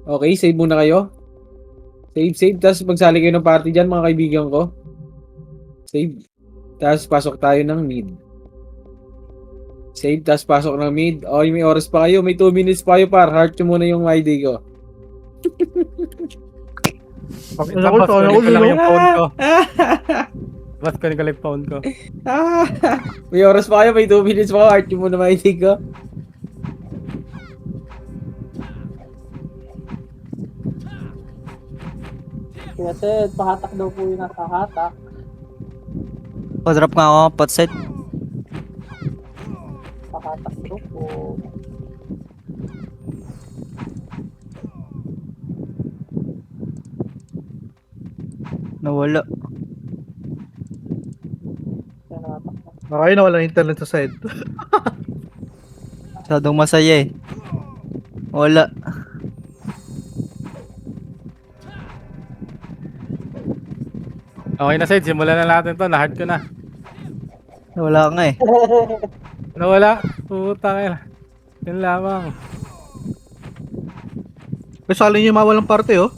Okay, save muna kayo. Save. Tapos magsali kayo ng party dyan, mga kaibigan ko. Save. Tapos pasok tayo ng mid. Save, tapos pasok ng mid. Okay, may oras pa kayo. May 2 minutes pa kayo, par. Heart nyo muna yung ID ko. Tapos kunin ko lang yung phone ko. Tapos kunin ko lang yung phone ko. May oras pa kayo. May 2 minutes pa kayo. Heart nyo muna yung ID ko. Kasi pahatak daw po yung nasa hatak. Drop nga ako, pot set. Pahatak daw po. Nawala. Kaya nakatak na. Okay, nawala ng internet sa side. Masyadong masaya eh. Wala. Okay na, Sid. Simulan na natin to. Na-hard ko na. Wala nga eh. Nawala. Puta kayo. Yun lamang. May sali niyo mawalang parte, oh.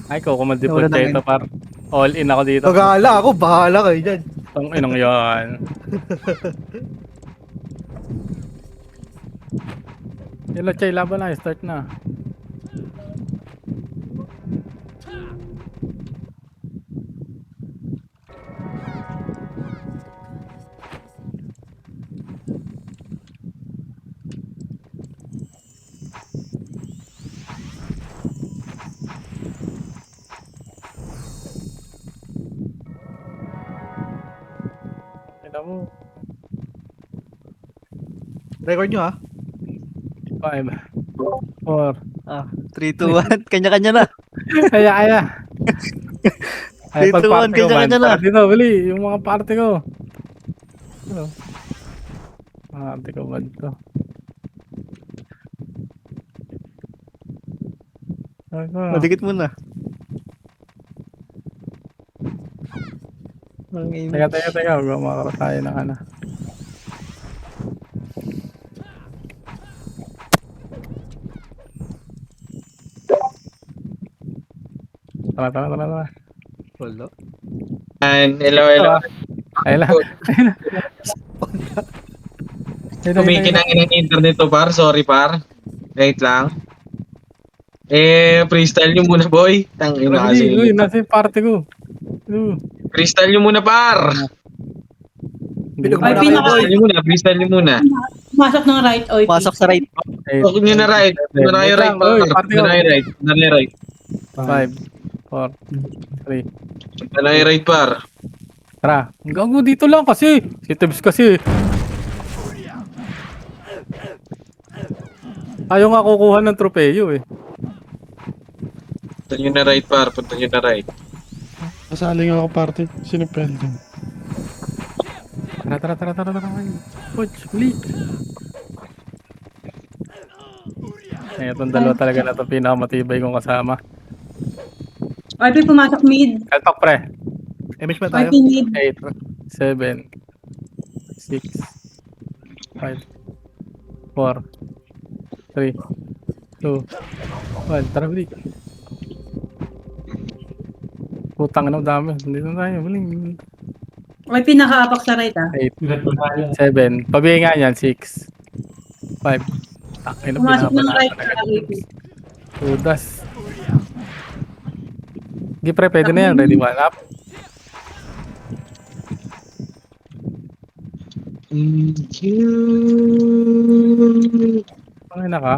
Ay, ko kumandi po Wala na ito, par. All in ako dito. Pag-aala ako, bahala kayo dyan. Tang inang yan. Yun, Chay, laban na. Start na. Tignan mo. Record nyo, ha? 5, 4. Ah, 3, 2, 1. Kanya-kanya na. Kaya. Ay, 3, 2, 1, kanya-kanya na. Dito, bali. Yung mga party ko. Ano? Party ko ba dito? Madikit muna. Teka. Gumakaroon tayo ng ano. Tara. Wala. Hello. Ayun lang. Kumikinangin ng internet to, par. Sorry, par. Wait lang. Freestyle nyo muna, boy. Tangina kasi. Uy, nasa yung party ko. Freestyle nyo muna, par. Pinagmana Ay, kayo, boy. Freestyle nyo muna. Masok ng right, oy. Pasok sa right. Huwag nyo na right. Huwag na kayo right, par. Huwag na kayo right. Huwag na kayo right. 5, 4, 3. Huwag na kayo right, par. Tara. Gago dito lang kasi. Si Tibbs kasi. Ayaw nga kukuha ng tropeyo eh. Punta nyo na right, par. Punta nyo na right. Kasaling ako party. Sino pending? Tara. Coach, huli. Eh, itong dalawa talaga na itong pinakamatibay kong kasama. RP pumasok mid. Kalpak pre. Image ba tayo? RP mid. 8, 7, 6, 5, 4, 3, 2, 1. Tara, balik. Putang na dami. Dito na tayo. Balik. RP nakaapak sa right, ah. 8, 7. Pabigay nga yan. 6, 5. Takin na Pumasok ng pinapala right, talaga. RP. Udas. Sige pre, pwede na yan. Ready one up. Pangina ka.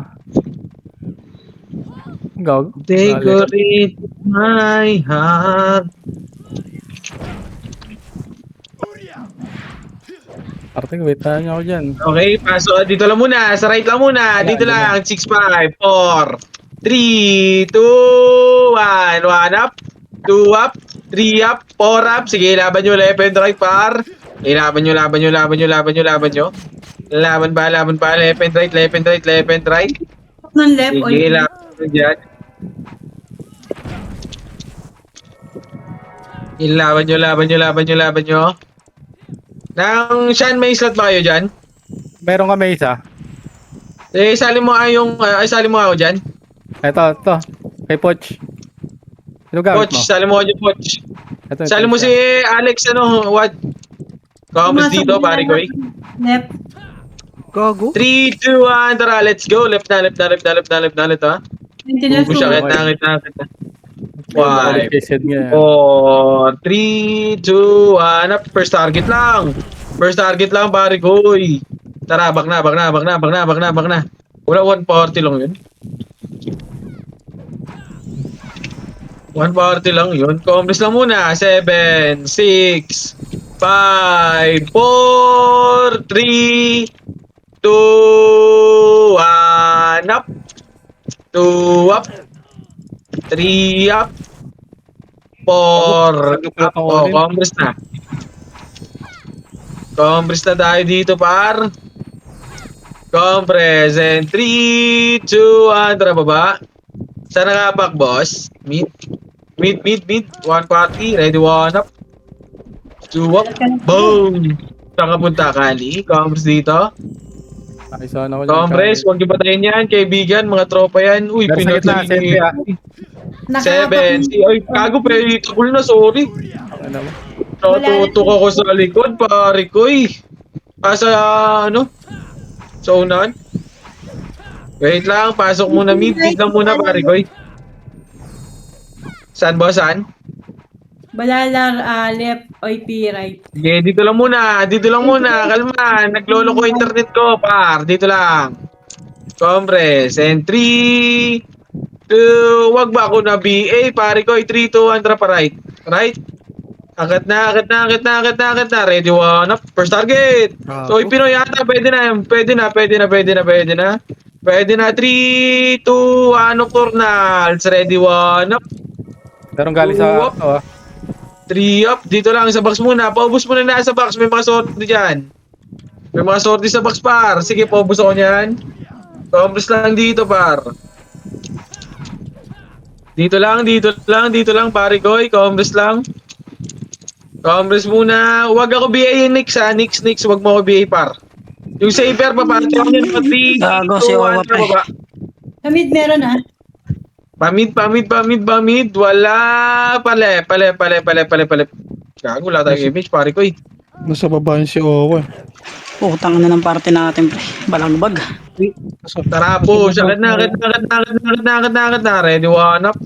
Gog. Decorate my heart. Parting wait tayo ako dyan. Okay, paso dito lang muna. Sa right lang muna. Dito lang. 6, 5, 4, 3, 2, 1. 1 up. 2 up. 3 up. 4 up. Sige, laban nyo. Left and right, par. Laban nyo. Laban ba? Left and right. Ng left, oy. Sige, laban nyo dyan. Laban nyo. Nang Sean, may slot ba kayo dyan? Meron kami isa. Sali mo ako dyan. Ito. Kay Poch. Ano gamit Poch, mo? sali mo yung Poch. Ito, Sali mo si Alex, what? Comments dito, pare ko eh. Left. Gago. 3, 2, 1, tara, let's go. Left na, ha. Maintenance Push, mo. kita. Five. 5, 4, 3, 2, 1, up. First target lang, pare ko. Tara, bak na. Wala 140 lang yun. 140 lang yun. Complex lang muna. 7, 6, 5, 4, 3, 2, 1, up. 2 up. 3 up. 4 up. Oh, complex na. Compress na tayo dito, par. Compress. And 3, 2, 1. Tara, baba. Saan nakapak, boss? Mid. 140. Ready, 1 up. 2 up. Boom! Saan ka punta, Kali? Compress dito. Ay, sana ako dyan, Compress, Kali. huwag niyo patayin yan. Kaibigan, mga tropa yan. Uy, Pero sa gitna, pinatay siyempre, ah. 7. Ay, kago, predictable na, sorry. Ano mo? Natutok ako sa likod, pare ko eh. Sa unahan. Wait lang, pasok muna mid. Mid lang muna, pare ko eh. Saan ba, saan? Balalar, left, OP, right. Sige, dito lang muna. Kalma, naglolo ko internet ko, par. Dito lang. Compress. And 3, 2, wag ba ako na BA, pare ko. 3, 2, 1, pa right. Right? Akit na. Ready, 1 up. First target. So, Pinoy yata. Pwede na. 3, 2, 1, nocturnals. Ready, 1 up. Meron galing sa Up. 3 ito, up. Dito lang sa box muna. Paubos muna na sa box. May mga sorti dyan. May mga sorti sa box, par. Sige, paubos ako niyan. Compress lang dito, par. Dito lang, pare ko. Compress lang. Compress muna. Huwag ako BA Nix, ha. Nix. Huwag mo ako BA, par. Yung saver, papatay ko niyan. 3, Gago, 2, si 1, Wawa pa eh. baba. Sa mid meron Pamid. Wala. Pale. Gago, wala tayong image, pare ko, eh. Nasa baba yun si Owa. Putang na ng party natin, pre. Balagbag. Tara po, sakit na. Ready, 1 up.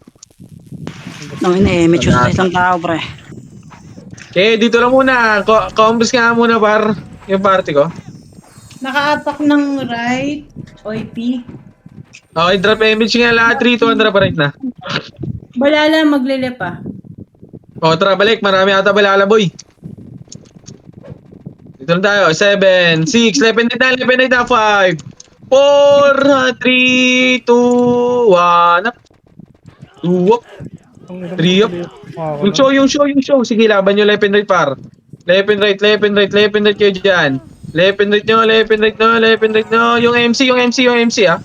Nang ina-image yung sa isang tao, pre. Okay, dito lang muna. Compress nga muna, par. Yung party ko. Naka-attack ng right, OP. Okay, drop image nga lahat. 3, 2, 1, pa right na. Balala, maglilip ah. O, tara, balik. Marami ata balala, boy. Dito lang tayo. 7, 6, 11 na. 5, 4, 3, 2, 1, up. 2 up. 3 up. Yung show. Sige, laban nyo left and right, par. Left and right kayo dyan. Left and right nyo. Yung MC, ah.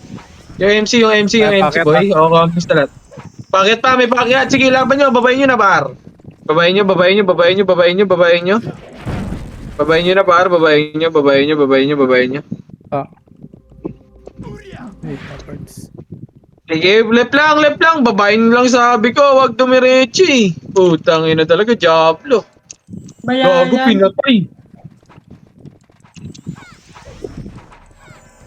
Yung MC, boy. O, compass na lahat. Pakit pa, may pakyat. Sige, laban nyo. Babayin nyo na, par. Babayin nyo. Babayin nyo na, par. Babayin nyo. Ah. Wait, backwards. Sige, left lang. Babayin lang sabi ko. Huwag dumiretso eh. Putang ina talaga, Diablo. Gago, Balala. pinatay.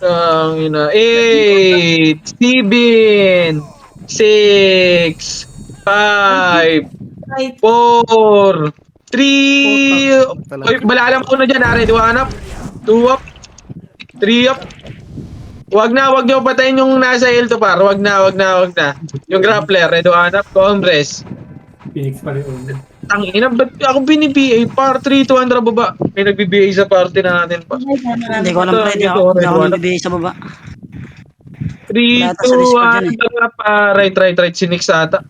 Tangina. 8, 7, 6, 5, Right. 4, 3. Oy, balalam ko na dyan, ha. Ready, 1 up. 2 up. 3 up. Wag niyo patayin yung nasa L to, par. Wag na. Yung grappler, ready, 1 up. Compress. Phoenix pa rin ulit. Tangina, ba't ako bini-BA? Par 3 to 1 baba. May nagbi-BA sa party natin pa. Hindi ko alam, pre. Hindi ako nabibigay sa baba. 3, Wala ata sa 2, Discord yan 1, pa. Right. Si Nick ata.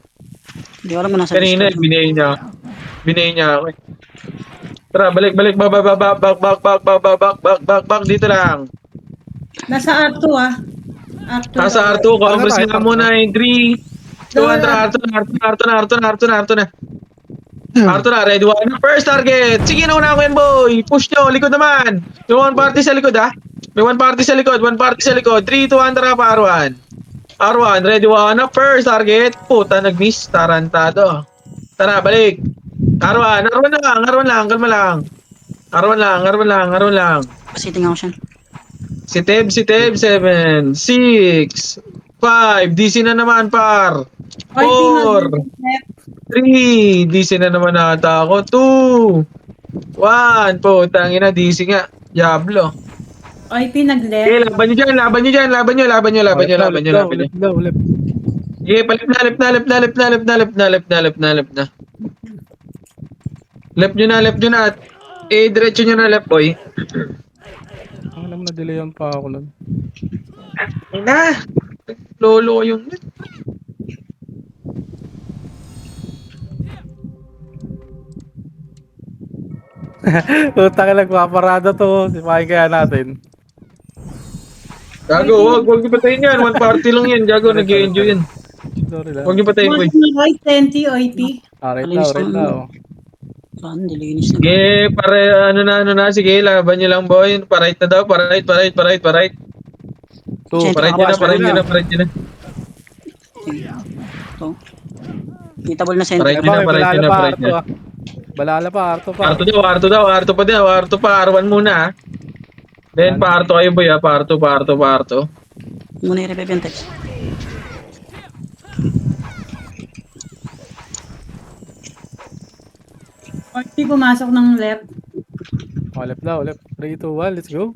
Hindi ko alam kung nasa Kanina, Discord. binay niya ako eh. Tara, balik. Back. Dito lang. Nasa R2 ah. R2. Nasa R2, compress nga muna eh. 3, 2, 1, Arto na. Ready, 1. First target. Sige, nauna ako yan, boy. Push nyo, likod naman. May one party sa likod, ha. 3, 2, 1, tara, par 1. R1, ready, one up, first target. Puta, nag-miss. Tarantado. Tara, balik. R1 lang, kalma lang. R1 lang. Pasiting ako siya. Si Teb, 7, 6, 5, DC na naman, par. 4, 3, DC na naman ata ako. 2, 1, putang ina, DC nga. Diablo. OIP nag-left. Okay, laban nyo dyan. Laban nyo. Ulit daw. Okay, palip na. Left nyo na. Diretso nyo na left, boy. Ang alam na delayan pa ako nun. Ay na! Lolo yung... Puta ka nagpaparada to. Sipahin kaya natin. Gago, wag niyo patayin yan. One party lang yan. Gago, nag-enjoy yan. Sorry lang. Wag niyo patayin, boy. Right, 20, OIP. Right now. Saan? Dilinis na. Sige, pare, ano na. Sige, laban nyo lang, boy. Pa-right na daw. Pa-right. Two. Pa-right nyo na. Ito. Kitable na center. Right. Balala pa, Arto pa. Arto pa. R1 muna, ah. Then, pa-arto kayo, boy, ah. Pa-arto. Muna i-revive yung text. OIP pumasok ng left. Left na. 3, 2, 1, let's go.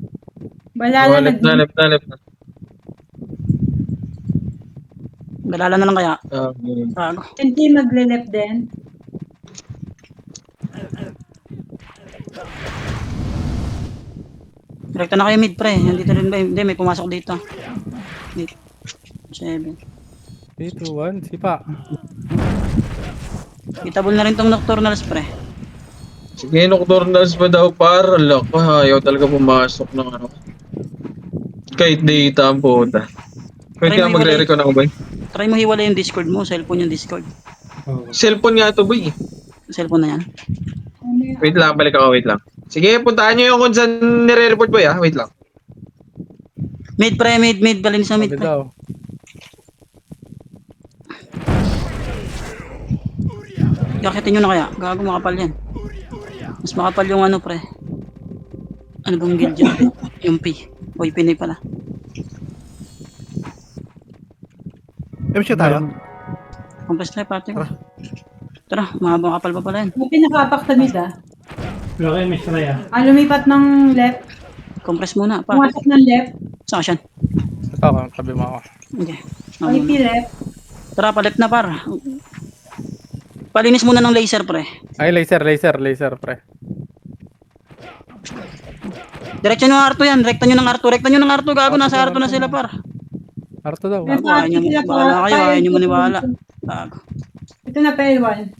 Balala Left na. Galala na lang kaya. Bago. 20 magle-left din. Direkta na kayo mid pre. Nandito rin ba? Hindi, may pumasok dito. Mid. 7. 3, 2, 1, sipa. Kitable na rin tong nocturnals pre. Sige, nocturnals pa daw, par. Alak pa, ayaw talaga pumasok ng ano. Kahit data ang puta. Pwede ka magre-recon ako, boy. Try mo hiwalay yung Discord mo. Cellphone yung Discord. Cellphone nga to, boy. Cellphone na yan. Wait lang. Sige, puntahan nyo yung kung saan nire-report, boy, ah. Wait lang. Mid pre, mid. Balin sa mid Sabi pre. daw. Kakitin nyo na kaya. Gago makapal yan. Mas makapal yung ano pre. Ano bang guild yun? Yung P. Oy, Pinay pala. MH tayo. Compress na yung party ko. Tara, mahabang kapal pa pala yan. OIP nakapak sa mid ah. Okay, miss na yan. Lumipat ng left. Compress muna. Pa. Pumasok ng left. Saan ka siyan? Ito, tabi mo ako. Okay. OIP left. Tara, palit na par. Palinis muna ng laser pre. Ay, laser, pre. Direksyon nyo ng R2 yan. Rekta nyo ng R2. Gago, nasa R2 na sila par. Arto daw. May Ayaw nyo, sila bahala kayo. Ayaw nyo maniwala. Gago. Ito na P1.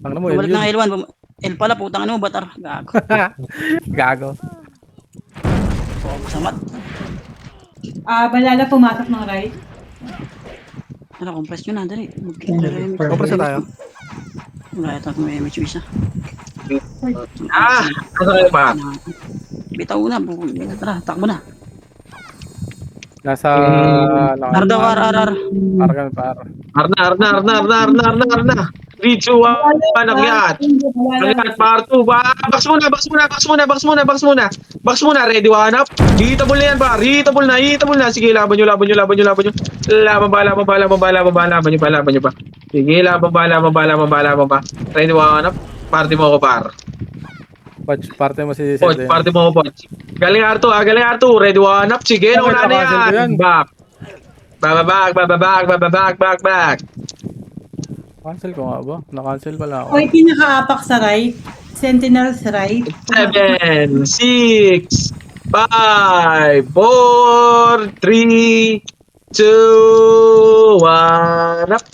Ang mo, Bumalik yun. ng L1. L pala, putang ano mo, batar. Gago. Gago. Samat. Balala pumasok ng right. Ano, compress nyo na. Dali. Compress na tayo. Wala, ito ako may MH isa. Ano kayo pa? Bitaw na. Tara, takbo na. Nasa... Ardaw, RRR. Argan pa. Arna. 3, 2, 1, nakyat. Part 2. Box muna. Ready, one up. Hitable na yan, par. Hitable na. Sige, laban nyo. Laban nyo pa. Sige, laban pa. Ready, one up. Party mo ako, par. Parte mo si Poch, Sede. party mo ako, Poch. Galing R2. Ready, one up. Sige, nauna na yan. Back. Back. Cancel ko nga ba? Na-cancel pala ako. OIP nakaapak sa right. Sentinels right. 7, 6, 5, 4, 3, 2, 1 up.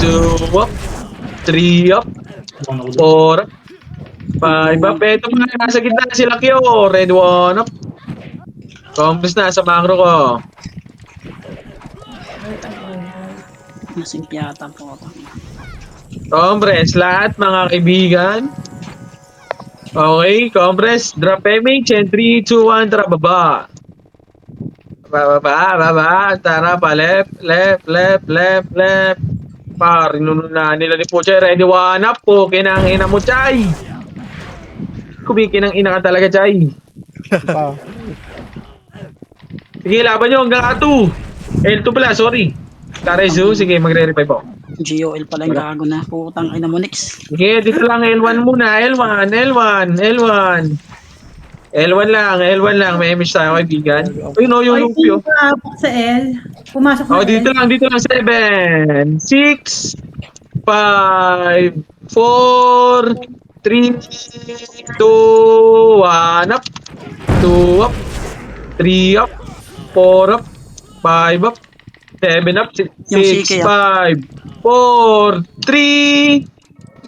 2 up. 3 up. 4 up. 5 up. Ito mga nasa gitna sila Kyo. Red 1 up. Compress na sa macro ko. Nasing piyata po. Compress lahat mga kaibigan. Okay, compress. Drop image and 3, 2, 1, tara baba. Baba. Tara pa, left. Par, inununahan nila ni Puchay. Ready, one up po. Kinangina mo, Chay. Kumikinang ina ka talaga, Chay. Pa. Sige, laban nyo hanggang A2. L2 pala, sorry. Tarezu, sige, magre-revive po. GOL pala yung gago na. Putang ina mo, Nix. Sige, dito lang L1 muna. L1 lang. May image tayo, kaibigan. Uy, no, yung Ay, loop yun. pumasok sa L. Pumasok na Oh, L. dito lang. 7, 6, 5, 4, 3, 2, 1 up. 2 up. 3 up. 4 up. 5 up. 7 up. 6, Yung CK, 5, 4, 3,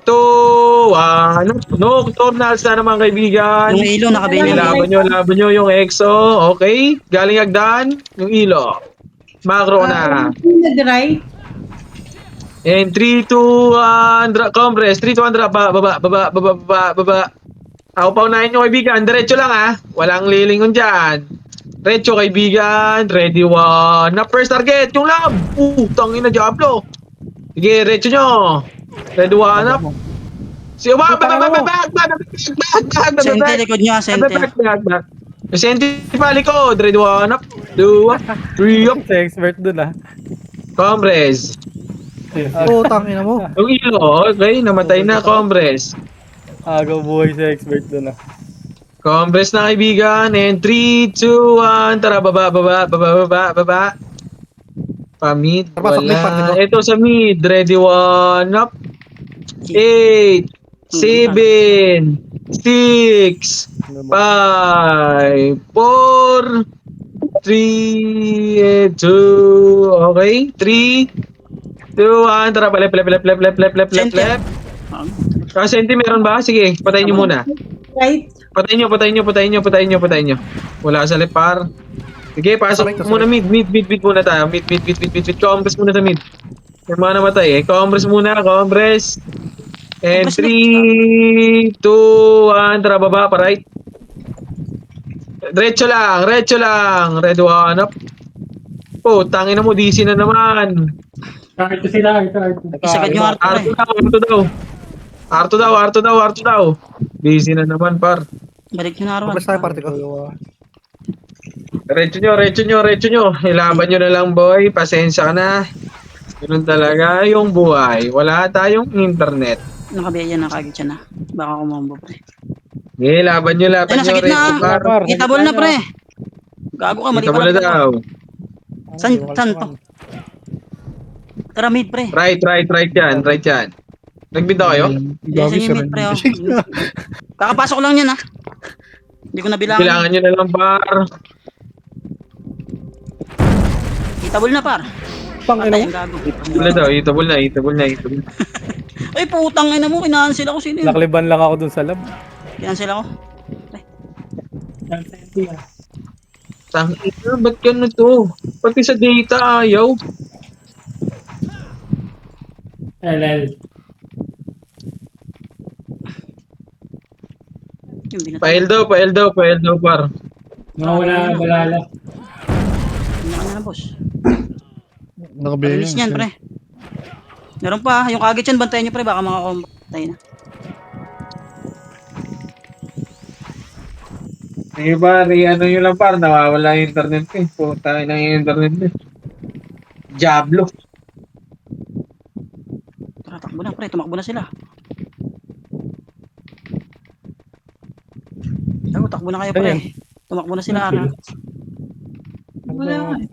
2, 1 up. Nocturnals na naman, kaibigan. Yung ilo, nakabenyo. Laban nyo yung EXO. Okay. Galing Agdan. Yung ilo. Macro na. Nag-right. And 3, 2, 1, compress. 3, 2, 1, baba. Ako paunahin nyo, kaibigan. Diretso lang, ha. Walang lilingon dyan. Diretso, kaibigan. Ready, one. Na first target, yung lab. Tangina, Diablo. Sige, diretso nyo. Ready, one up. Sige, bag. Sente, likod nyo, Sente. Sente pa likod. Ready, one up. 2 up. 3 up. Si expert dun ah. Compress. Oh, tangina mo. Yung ilo, okay. Namatay na, compress. Agaw buhay si expert dun ah. Compress na, kaibigan. And 3, 2, 1. Tara, baba. Pa-mid. Pasok na yung party ko. Wala. Ito sa mid. Ready, one up. 8, 7, 6, 5, 4, 3, 2, okay. 3, 2, 1. Tara, left. Sente. Senti, meron ba? Sige, patayin nyo muna. Right. Patayin nyo. Wala sa lepar. Sige, pasok muna mid muna tayo. Mid. Compress muna sa mid. May mga namatay eh. Compress muna. And 3, 2, 1. Tara, baba pa right. Diretso lang. Red one up. Oh, tangin na mo. DC na naman. Ito sila, ito. Isagad nyo, Arthur. Arto daw. DC na naman, par. Balik nyo na, Arwan. Compress tayo party ko. Retso nyo. Ilaban nyo na lang, boy. Pasensya ka na. Ganun talaga yung buhay. Wala tayong internet. Nakabiya na kagad siya na. Baka kumambo, pre. Okay, laban nyo. Ay, nasa gitna. Retso, par. Itabol na, pre. Gago ka, mali Kita mo na pala. daw. San to? Tara, mid, pre. Right yan. Nagbinta kayo? Yes, yung mid, pre. Oh. Kakapasok lang yan, ha. Hindi ko nabilangan. Kailangan nyo na lang, par. Itabol na, par. Patay ang gago. Itabol na. Ay, putang ina mo. Kinansel ako. Sino yun? Nakliban lang ako dun sa lab. Kinansel ako. Tangina, ba't gano'n to? Pati sa data ayaw. LL. Yung binatay. Pael daw, par. Wala, balala. Ano na, boss? Nakabigay Release niyan, pre. Meron pa. Yung kagit yan, bantayan nyo, pre. Baka makakompatay na. Sige, par. Ano yun lang, par. Nawawala yung internet ko eh. Puta na yung internet ko eh. Diablo. Tara, takbo na, pre. Tumakbo na sila. Takbo na kayo, pre. Ayan. Tumakbo na sila, Ara. Wala nga eh.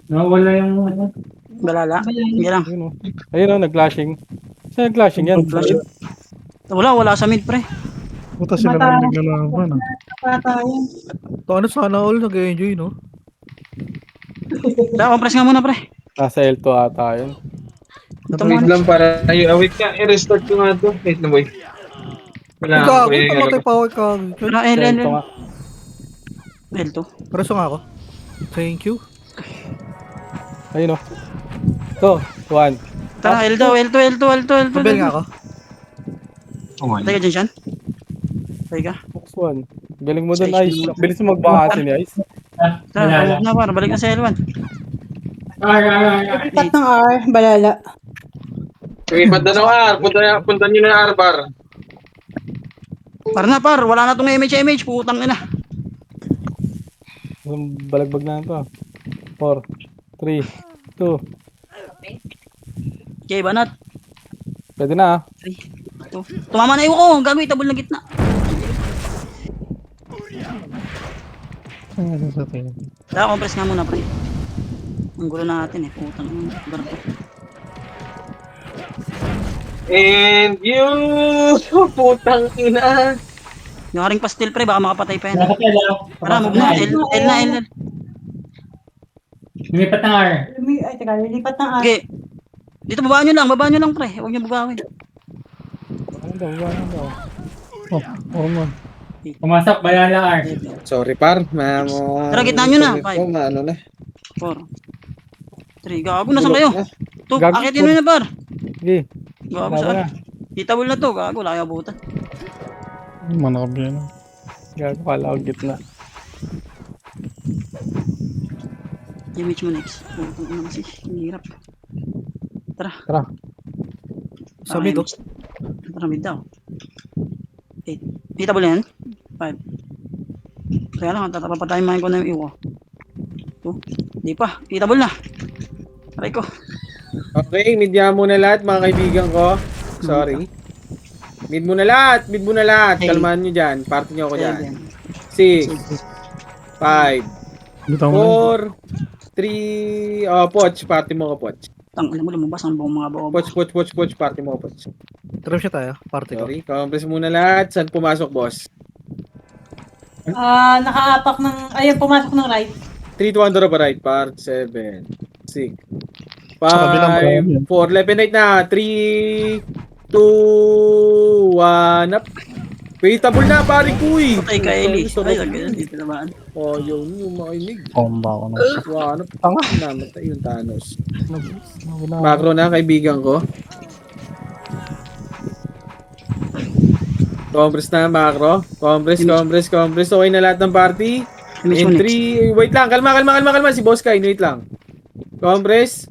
Wala. Wala yung ano. Balala. Hindi lang. Ayun o, nag-flashing. Saan nag-flashing yan? Wala sa mid, pre. Puta sila Mata- nang naglalaban. Napatayan. Ano sana all nag-enjoy, no? Tara, compress nga muna, pre. Nasa L2 ata yun. Ito Wait muna. lang para. Wait nga. I-restart ko nga to. Wait na, boy. Wala. Gago, boy, pamatay pa ako ikaw. Tara, Sa L. L2 nga. L2. Preso nga ako. Thank you. Ayun o. Ito, 1. Tara, L2. Mabel nga ako. Patay ka dyan, Sean. Patay ka. Box 1. Galing mo dun, Sa Ice. HP. Bilis mo magbaka ni Ice. Balala. Tara, na par, balik na sa L1. Lipat ng R, balala. Lumipat na ng R. Punta nyo na R, bar. Par na par, wala na tong MH, putang ina. Balagbag na ito. 4, 3, 2. Okay, banat. Pwede na ah. Tumama na yung ko, gagawin tabol na gitna. Ano sa tingin? Kaya compress nga muna pre. Ang gulo natin putang ina. Barko. And you, putang ina. Yung aring pastil pre, baka makapatay pa yan. Tara, move Nakapila. na, L. Lumipat ng R. Ay, teka, lilipat ng R. Okay. Dito babaan nyo lang pre. Huwag nyo babawin. Ano daw? Oh man. Pumasok, balala R. Sorry, par. Tara, gitna nyo na. 5, Ano na? 4, 3. Gago, nasan kayo? To, Gago, akitin mo na par. Sige. Gago Gago sa na. Itabol na to, gago, laki abutan. Manakabi na. Gago kala ko gitna. Damage mo next. Putang ina kasi, hirap. Tara. Sa mid, oh. Tara, mid daw. 8. Itabol na yan? 5. Kaya lang, tatapapatayin ko na yung iwo. 2. Di pa, itabol na. Aray ko. Okay, midya muna lahat mga kaibigan ko. Sorry. Mid muna lahat. Hey. Kalmahan nyo dyan. Party nyo ako dyan. 6, 5, Bitaw mo 4, 3, Poch. Party mo ko, Poch. Tang, alam mo, lumabas ang buong mga bobo. Poch. Party mo ko, Poch. Trap siya tayo. Party ko. Sorry. Compress muna lahat. Saan pumasok, boss? Nakaapak ng, ayun, pumasok ng right. 3 to 1 drop right. Part 7, 6, Sa kabilang marami 5, 4. Left and right na. 3, 2, 1, up. Waitable na, pare ko eh. Patay ka, Eli. Sorry. Ay, ganyan, dito naman. Oh, yun yung makinig. Bomba ako na. One up. Tanga. Namatay yung Thanos. Wala. Macro na, kaibigan ko. Compress na, macro. Compress. Okay na lahat ng party. Damage In mo next. 3, wait lang. Kalma. Si Boss Kai, wait lang. Compress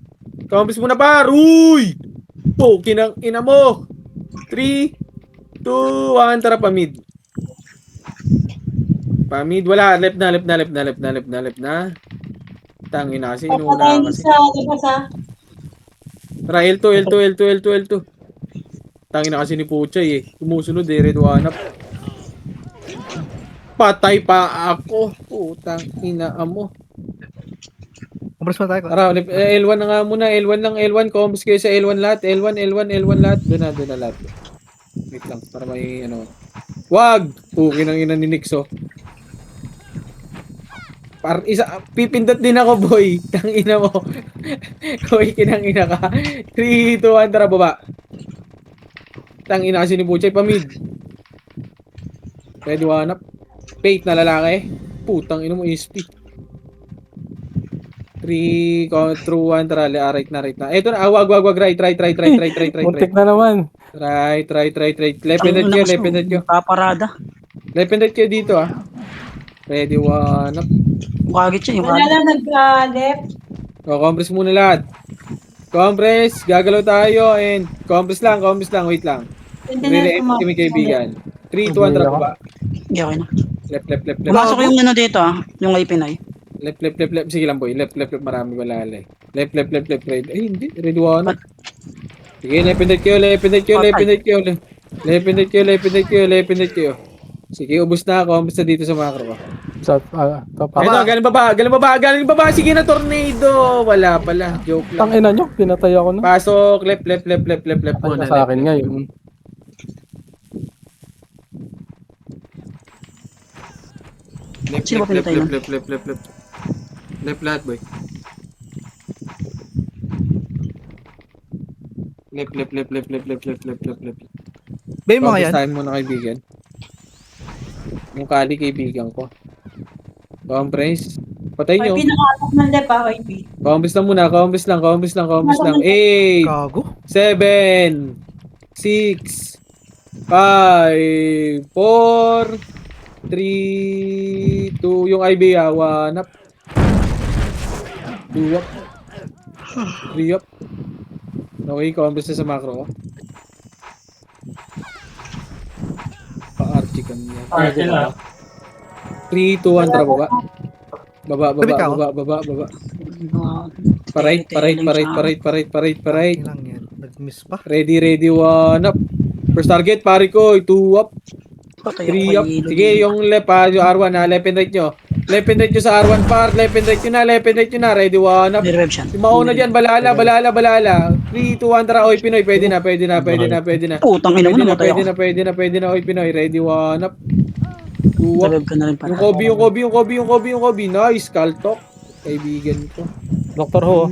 muna par. Uy! Oh, kinang ina mo. 3, 2, 1, tara pamid. Wala. Left na. Tangina kasi, inuuna Papatayin kasi. sa, diba sa? Tara, L2. Tangina kasi ni Puchay eh. Tumusunod eh, red one up. Patay pa ako. Putang ina mo. Compress pa tayo. Tara, L1 na nga muna. L1. Combos kayo sa L1 lahat. L1 lahat. Doon na lahat. Wait lang, para may ano. Wag! Pukin ang ina ni Nix, oh. Pipindot din ako, boy. Tangina mo. Boy, kinang ina ka. 3, 2, 1, tara, baba. Tangina kasi ni Puchay, pamid. Ready, one up. Fate na lalaki. Putang ina mo, SP. 3, through 1, tara, right na. Eto na, wag, right. Muntik na naman. Right. Left and right kayo. Paparada. Left and right kayo dito, ah. Ready, one up. Kagit siya, yung kagit. Balala nag-left. Compress muna lahat. Compress, gagalaw tayo and compress lang, wait lang. Re-react kami kaibigan. 3, 2, 1, tara baba. Okay na. Left. Pumasok yung ano dito yung ipinay. Left. Sige lang boy, left, marami walala eh. Left, right. Ay, hindi, ready one. Sige, left and right kayo. Sige, ubos na ako, ubos na dito sa macro ko. Galing baba, sige na tornado. Wala pala, joke lang. Tangina nyo, pinatay ako na. Pasok, left. Ano na sa akin ngayon? Sino ba pinatay nun? Left lahat, boy. Left. Bay mo nga yan. Time mo na kaibigan. Yung kali kaibigan ko. Compress. Patay Ay, nyo. pinakaapak ng left, YB. Compress lang muna. Compress lang. 8, Gago. 7, 6, 5, 4, 3, 2, yung IB, 1 up. 2 up. 3 up. Okay, Compress na sa macro ko. Pa-RG kami yan. RG lang. 3, 2, 1, tara baba. Baba. Parait. Ilang yan. Nag-miss pa. Ready, 1 up. First target, pare ko, 2 up. 3 up. Sige, yung left ha, yung R1 ha, left and right nyo. Left and right nyo sa R1 part, left and right nyo na, ready, 1 up. Revive siya. Si mauna dyan, balala. 3, 2, 1, tara, oy Pinoy, pwede na. Putang ina mo, namatay ako. Pwede na, oy Pinoy, ready, 1 up. 2 up. Revive ka na rin para. Yung Kobe, nice, Kaltok. Kaibigan ko. Dr. Ho.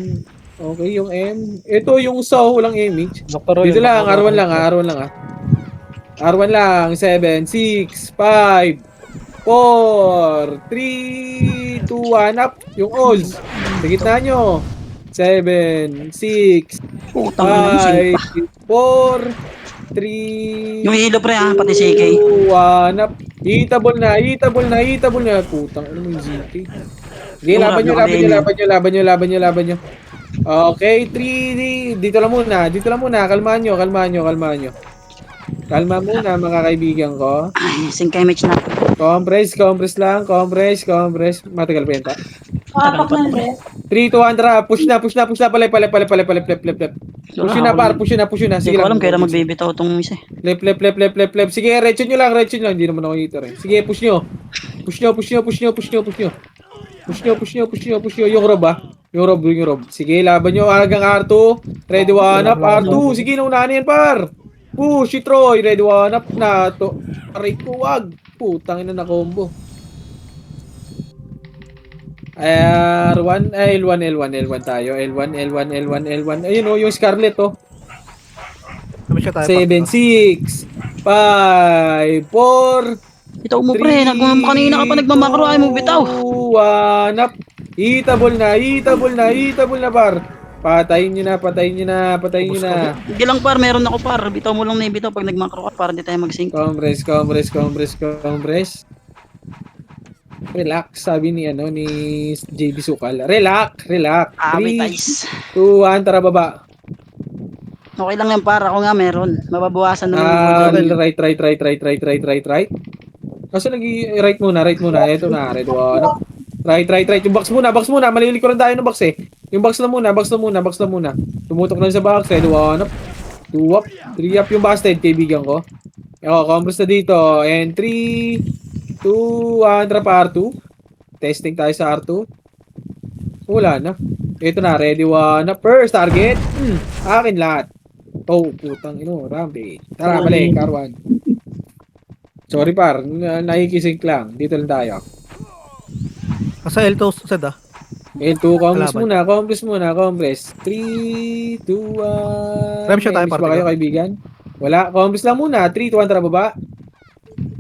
Okay, yung M. Ito yung saw, walang image. Dr. Ho. Dito lang, R1 lang ha. R1 lang, 7, 6, 5, 4, 3, 2, 1, up. Yung Oz. Sa gitna nyo. 7, 6, Putang ina mo, sino 5, pa? 4, 3, Yung hilo pre ha, pati si AK. 2, 1, up. Hitable na. Putang, ano mo yung ZK? Sige, laban nyo. Okay, 3, dito lang muna. Kalmahan nyo. Kalma muna mga kaibigan ko. Ay, sync image na. Compress lang. Matagal pa yun ta. Pahatak ng left. 3, 2, 1, tara. Push na. Palay. Push na. Hindi Sige ko lang. alam kailan magbibitaw itong isa. Left. Sige, retso nyo lang. Hindi naman ako hitter eh. Sige, push nyo. Yung rob ah. Yung rob. Sige, laban nyo. Hanggang R2. Ready, 1 up. R2. Sige, naunahan yan par. Push, Troy. Ready, 1 up na to. Aray ko, wag. Putang ina na combo. R1, L1 tayo. L1. Ayun o, yung Scarlet oh. Namiss siya tayo. 7, 6, 5, 4, Bitaw mo pre, kanina ka pa nagmamakro ay mo bitaw. 1 up. Hitable na par. Patayin nyo na. Hindi lang par, meron ako par. Bitaw mo lang na ibitaw pag nagmakro ka para hindi tayo mag-sync. Compress. Relax, sabi ni JB Sukal. Relax. 3, Abitize. 2, 1, tara baba. Okay lang yan par, ako nga meron. Mababawasan naman yung Right. Kasi right muna. Ito na, red one. Right. Yung box muna. Malilikuran tayo ng box eh. Yung box na muna. Tumutok na sa box. Red one up. 2 up. 3 up yung busted, kaibigan ko. Compress na dito. And 3, 2, 1. Trap R2. Testing tayo sa R2. Wala na. Ito na. Ready one up. First target. Akin lahat. Oh, putang ino. Rampage. Tara, balik. R1. Sorry par. Nakikisink lang. Dito lang tayo. Nasa L2 sad ah. L2, compress muna. 3, 2, 1. Rem shot tayo, Miss ba parte kayo, ko. kaibigan? Wala, compress lang muna. 3, 2, 1, tara baba.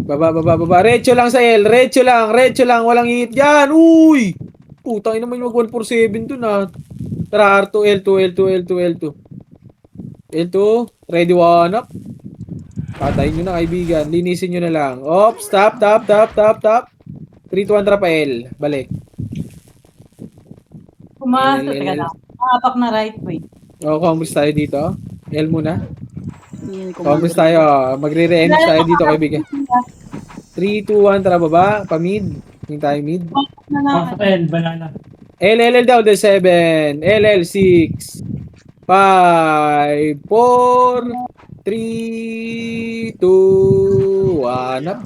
Baba. Retso lang sa L. Retso lang. Walang hit dyan. Uy! Putang ina, may mag 147 dun ah. Tara, R2, L2. Ready, 1 up. Patayin nyo na, kaibigan. Linisin nyo na lang. Stop. 3, 2, 1, tara pa L. Balik. Pumasok. Teka lang. Pahatak na right way. Compress tayo dito. L muna. Compress tayo. Magre-re-enix tayo dito, kaibigan. 3, 2, 1, tara baba. Pa-mid. Yung tayo mid. Pahatak na lang. Pasok yan, banana. LL daw, the 7. LL 6. 5, 4, 3, 2, 1 up.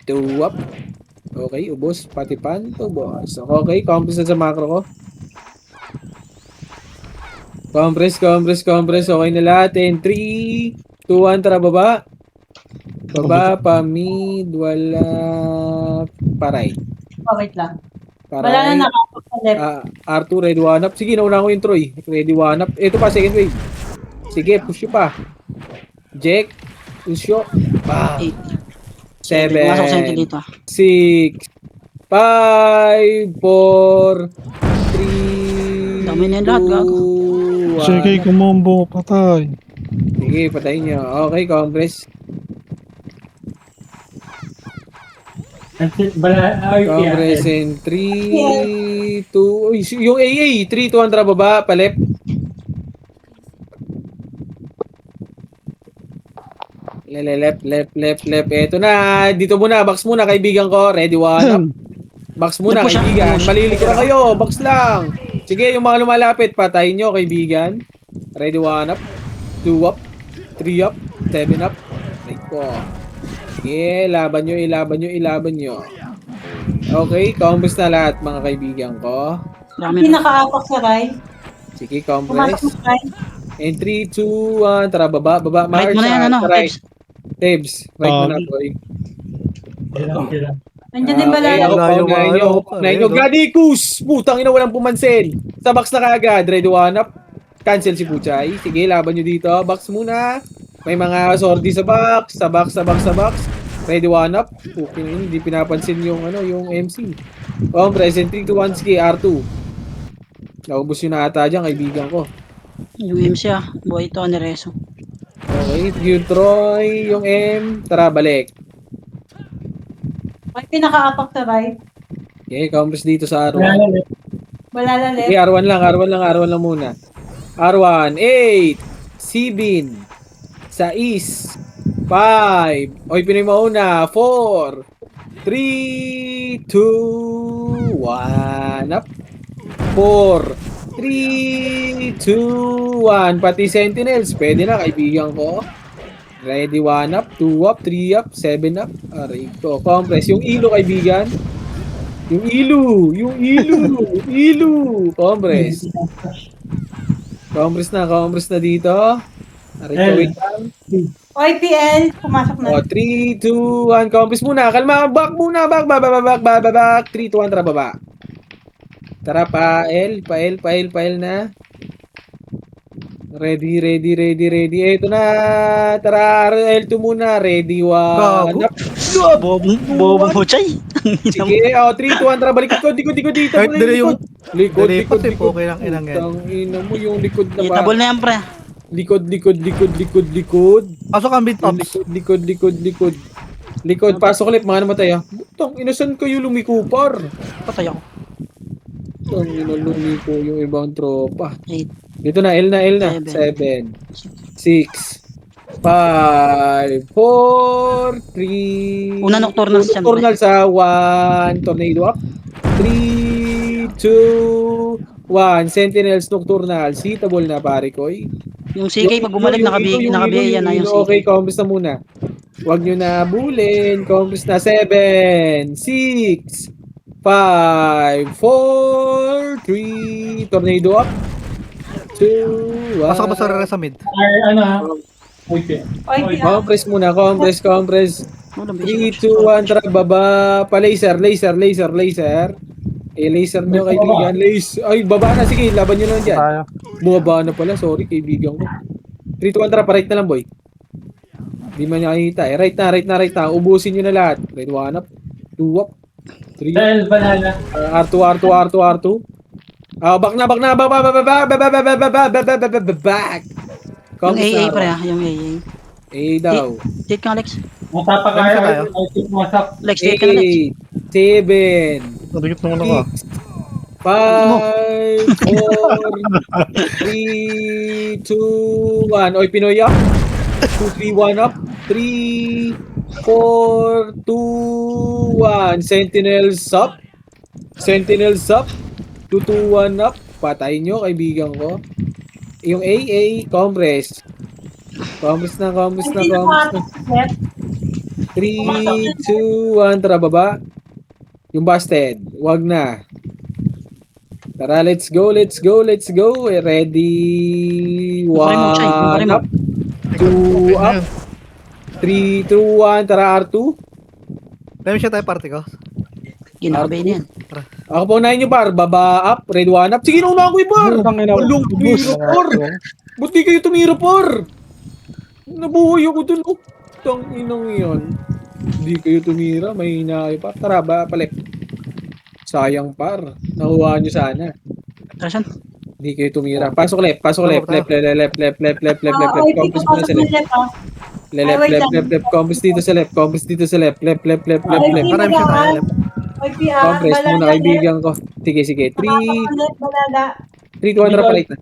2 up. Okay, ubos. Pati pan to, boss. Okay, compress na sa macro ko. Compress. Okay na lahat. 3, 2, 1, tara baba. Baba, pa mid, wala. Paray. Wait lang. Wala na nakapag sa left. R2, ready 1 up. Sige, nauna ko yung Troy. Ready 1 up. Ito pa, second wave. Sige, push nyo pa. Jack, push nyo. 7, Masok sa inyo dito. 6, 5, 4, 3, Dami na yung lahat, gago. 2, 1. Sige, kumombo, patay. Sige, patayin nyo. Okay, compress. Congress in 3, 2, uy, yung AA, 3, 200 baba, palep. Left. Eto na, dito muna, box muna, kaibigan ko. Ready, one up. Box muna, Nagpo siya. kaibigan. Malilik na kayo, box lang. Sige, yung mga lumalapit, patayin nyo, kaibigan. Ready, one up. 2 up. 3 up. 7 up. Right po. Sige, ilaban nyo. Okay, combos na lahat, mga kaibigan ko. Dami na. Pinaka-apak sa right. Sige, Pumasok combos. sa right. And 3, 2, 1, tara, baba. Right mo na yan, ano? Right. Tebs. Tebs, right mo na, boy. Nandiyan din ba Okay, lalo? ako paunahin nyo. Paunahin nyo. Gladikus! Putang ina, walang pumansin. Sa box na kagad. Ready, one up. Cancel si Puchay. Sige, laban nyo dito. Box muna. May mga sordi sa box. Sa box. Ready, one up. Okay na yun. Hindi pinapansin yung, yung MC. Present 3 to 1. Sige, R2. Naubos yun na ata dyan, kaibigan ko. Yung MC buhay ito, Nereso. Okay, yung Troy, yung M. Tara, balik. May pinaka-apak sa right. Okay, combos dito sa R1. Wala na left. Okay, R1 lang muna. R1, 8, 7, 6, 5, oy, Pinoy mauna, 4, 3, 2, 1, up, 4, 3, 2, 1, pati Sentinels, pwede na, kaibigan ko. Ready, 1 up, 2 up, 3 up, 7 up, aray ko, compress, yung ilo, kaibigan. Yung ilo, compress. Compress na dito. Aray ko, wait lang. YPL, pumasok na. O, 3, 2, 1, compress muna. Kalma, back muna, back. 3, 2, 1, tara, baba. Tara, pael na. Ready. Ito na. Tara, L2 muna. Ready, 1. Bobong Puchay. Sige, 3, 2, 1, tara, balik ko dito. Kahit dire yung- Likod. Okay lang, inang yan. Tang ina mo yung likod na ba? Itabol na yan, pre. Likod. Pasok ang beat tops. Likod, pasok ulit, mga namatay ah. Butang, inasan kayo lumikupar? Patay ako. Butang, lumiko yung ibang tropa. 8. Dito na, L na. 7, 6, 5, 4, 3. Una nocturnal siya, Nocturnal sa 1, tornado up. 3, 2, 1, Sentinels Nocturnal. Sitable na, pare ko. Yung CK pag bumalik, nakabiyaya na yung CK. Okay, combos na muna. Huwag nyo na bulin. Combos na 7, 6, 5, 4, 3, tornado up. 2, 1. Pasok ka ba sa sa mid? YPL. Compress muna, compress. Walang 3, basic. 2, 1, tara, baba. Pa-laser. Laser nyo, kaibigan. Ay, baba na. Sige, laban nyo lang dyan. Tayo. Bumaba na pala. Sorry, kaibigan ko. 3, 2, 1, tara, pa-right na lang, boy. Di man niya nakikita. Right na. Ubusin nyo na lahat. Right, 1 up. 2 up. 3 up. R2. Back na. Back. Yung AA, pre, yung AA. A daw. Take ka, Alex. Matapag Lex, take ka na, Lex. 8, 7, Nadikit naman ako. 5, 4, 3, 2, 1. Oy, Pinoy up. 2, 3, 1 up. 3, 4, 2, 1. Sentinels up. 2, 2, 1 up. Patayin nyo, kaibigan ko. Yung AA, compress. Compress na. Hindi na pumasok sa left. 3, 2, 1. Tara, baba. Yung busted. Wag na. Tara, let's go. Ready. 1 up. 2 up. 3, 2, 1. Tara, R2. Dami siya tayo party ko. Ginakabay na yan. Ako pa unahin nyo, par. Baba up. Ready, 1 up. Sige, naunahan ko yung par. Along, tumira, par. Ba't di kayo tumira, par? Nabuhay ako dun. Oh, tang inang yan. Hindi kayo tumira. May hina kayo, par. Tara, palit. Sayang, par. Nakuha nyo sana. Trasan. Hindi kayo tumira. Pasok left. Left. YPL, Compass mo na pasok sa na left. left ah. Left, wait left, lang. left. Compress dito sa left. Compress dito sa left. Left, left, left, left, Ay, left. Marami siya tayo. Left. YP, Compress muna balala left. kaibigan ko. Sige, sige. 3, Nakapak left, balala. 3, 2, 1, drop right na.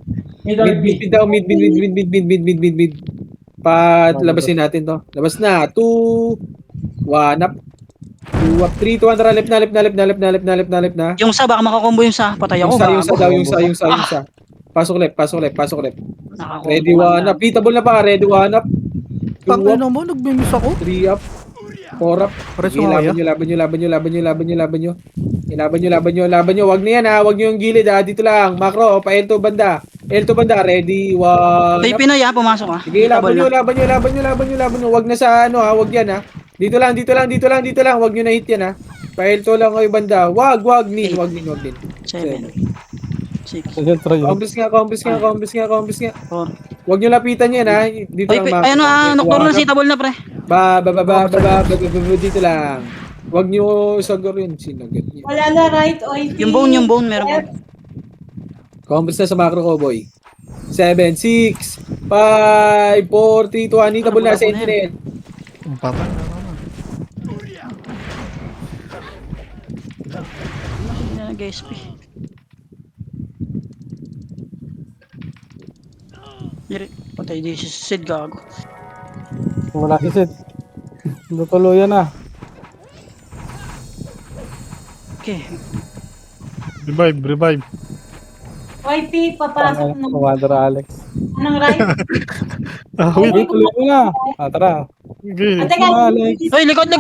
Middle Mid, B. mid, mid daw. Mid, mid, mid, mid, mid, mid, mid, mid, mid, mid. Labasin natin to. Labas na. 2, 1 up. 2 up. 3, 2, 1, drop left na, left na, left na, left na, left na, left na, left na. Yung sa, baka makakombo yung sa. Patay ako. Yung sa gago. daw, yung sa. Pasok left, pasok left, pasok left. Nakakombo Ready, ka 1 na. up. Beatable na pa, ready, 1 up. 2 Tangin up, mo, nag-miss ako. 3 up. 4 up. Pares Sige, mo kaya. laban nyo. Laban nyo. Wag na yan ha. Wag nyo yung gilid ha. Dito lang. Macro, pa L2 banda. L2 banda. Ready, 1 Tay up. Pinoy ha, pumasok ha. Sige, laban Table nyo. Wag na sa ano ha. Wag yan ha. Dito lang. Wag nyo na hit yan ha. Pa L2 lang kayo banda. Wag. Nin. 7, 6, Ayun, try yun. Compres nga. 4. Wag nyo lapitan yan ha. Dito Ay, lang, ayun na, nocturnal Wag- sitable na pre. Dito lang. Wag nyo sagor yun. Sinagot niya. Balala right, YP. Yung bone, meron ba? Compres na sa macro ko, boy. 7, 6, 5, 4, 3, 2, 1. Hitable na, sentinel. Ang patay. Nag-SP. Yari, patay di si Sid gago. Wala si Sid. Tutuluyan na. Okay. Revive. YP, papasok ng Commander Alex. right. Wait, tuloy mo na. Tara. At teka, Alex. Hoy, likod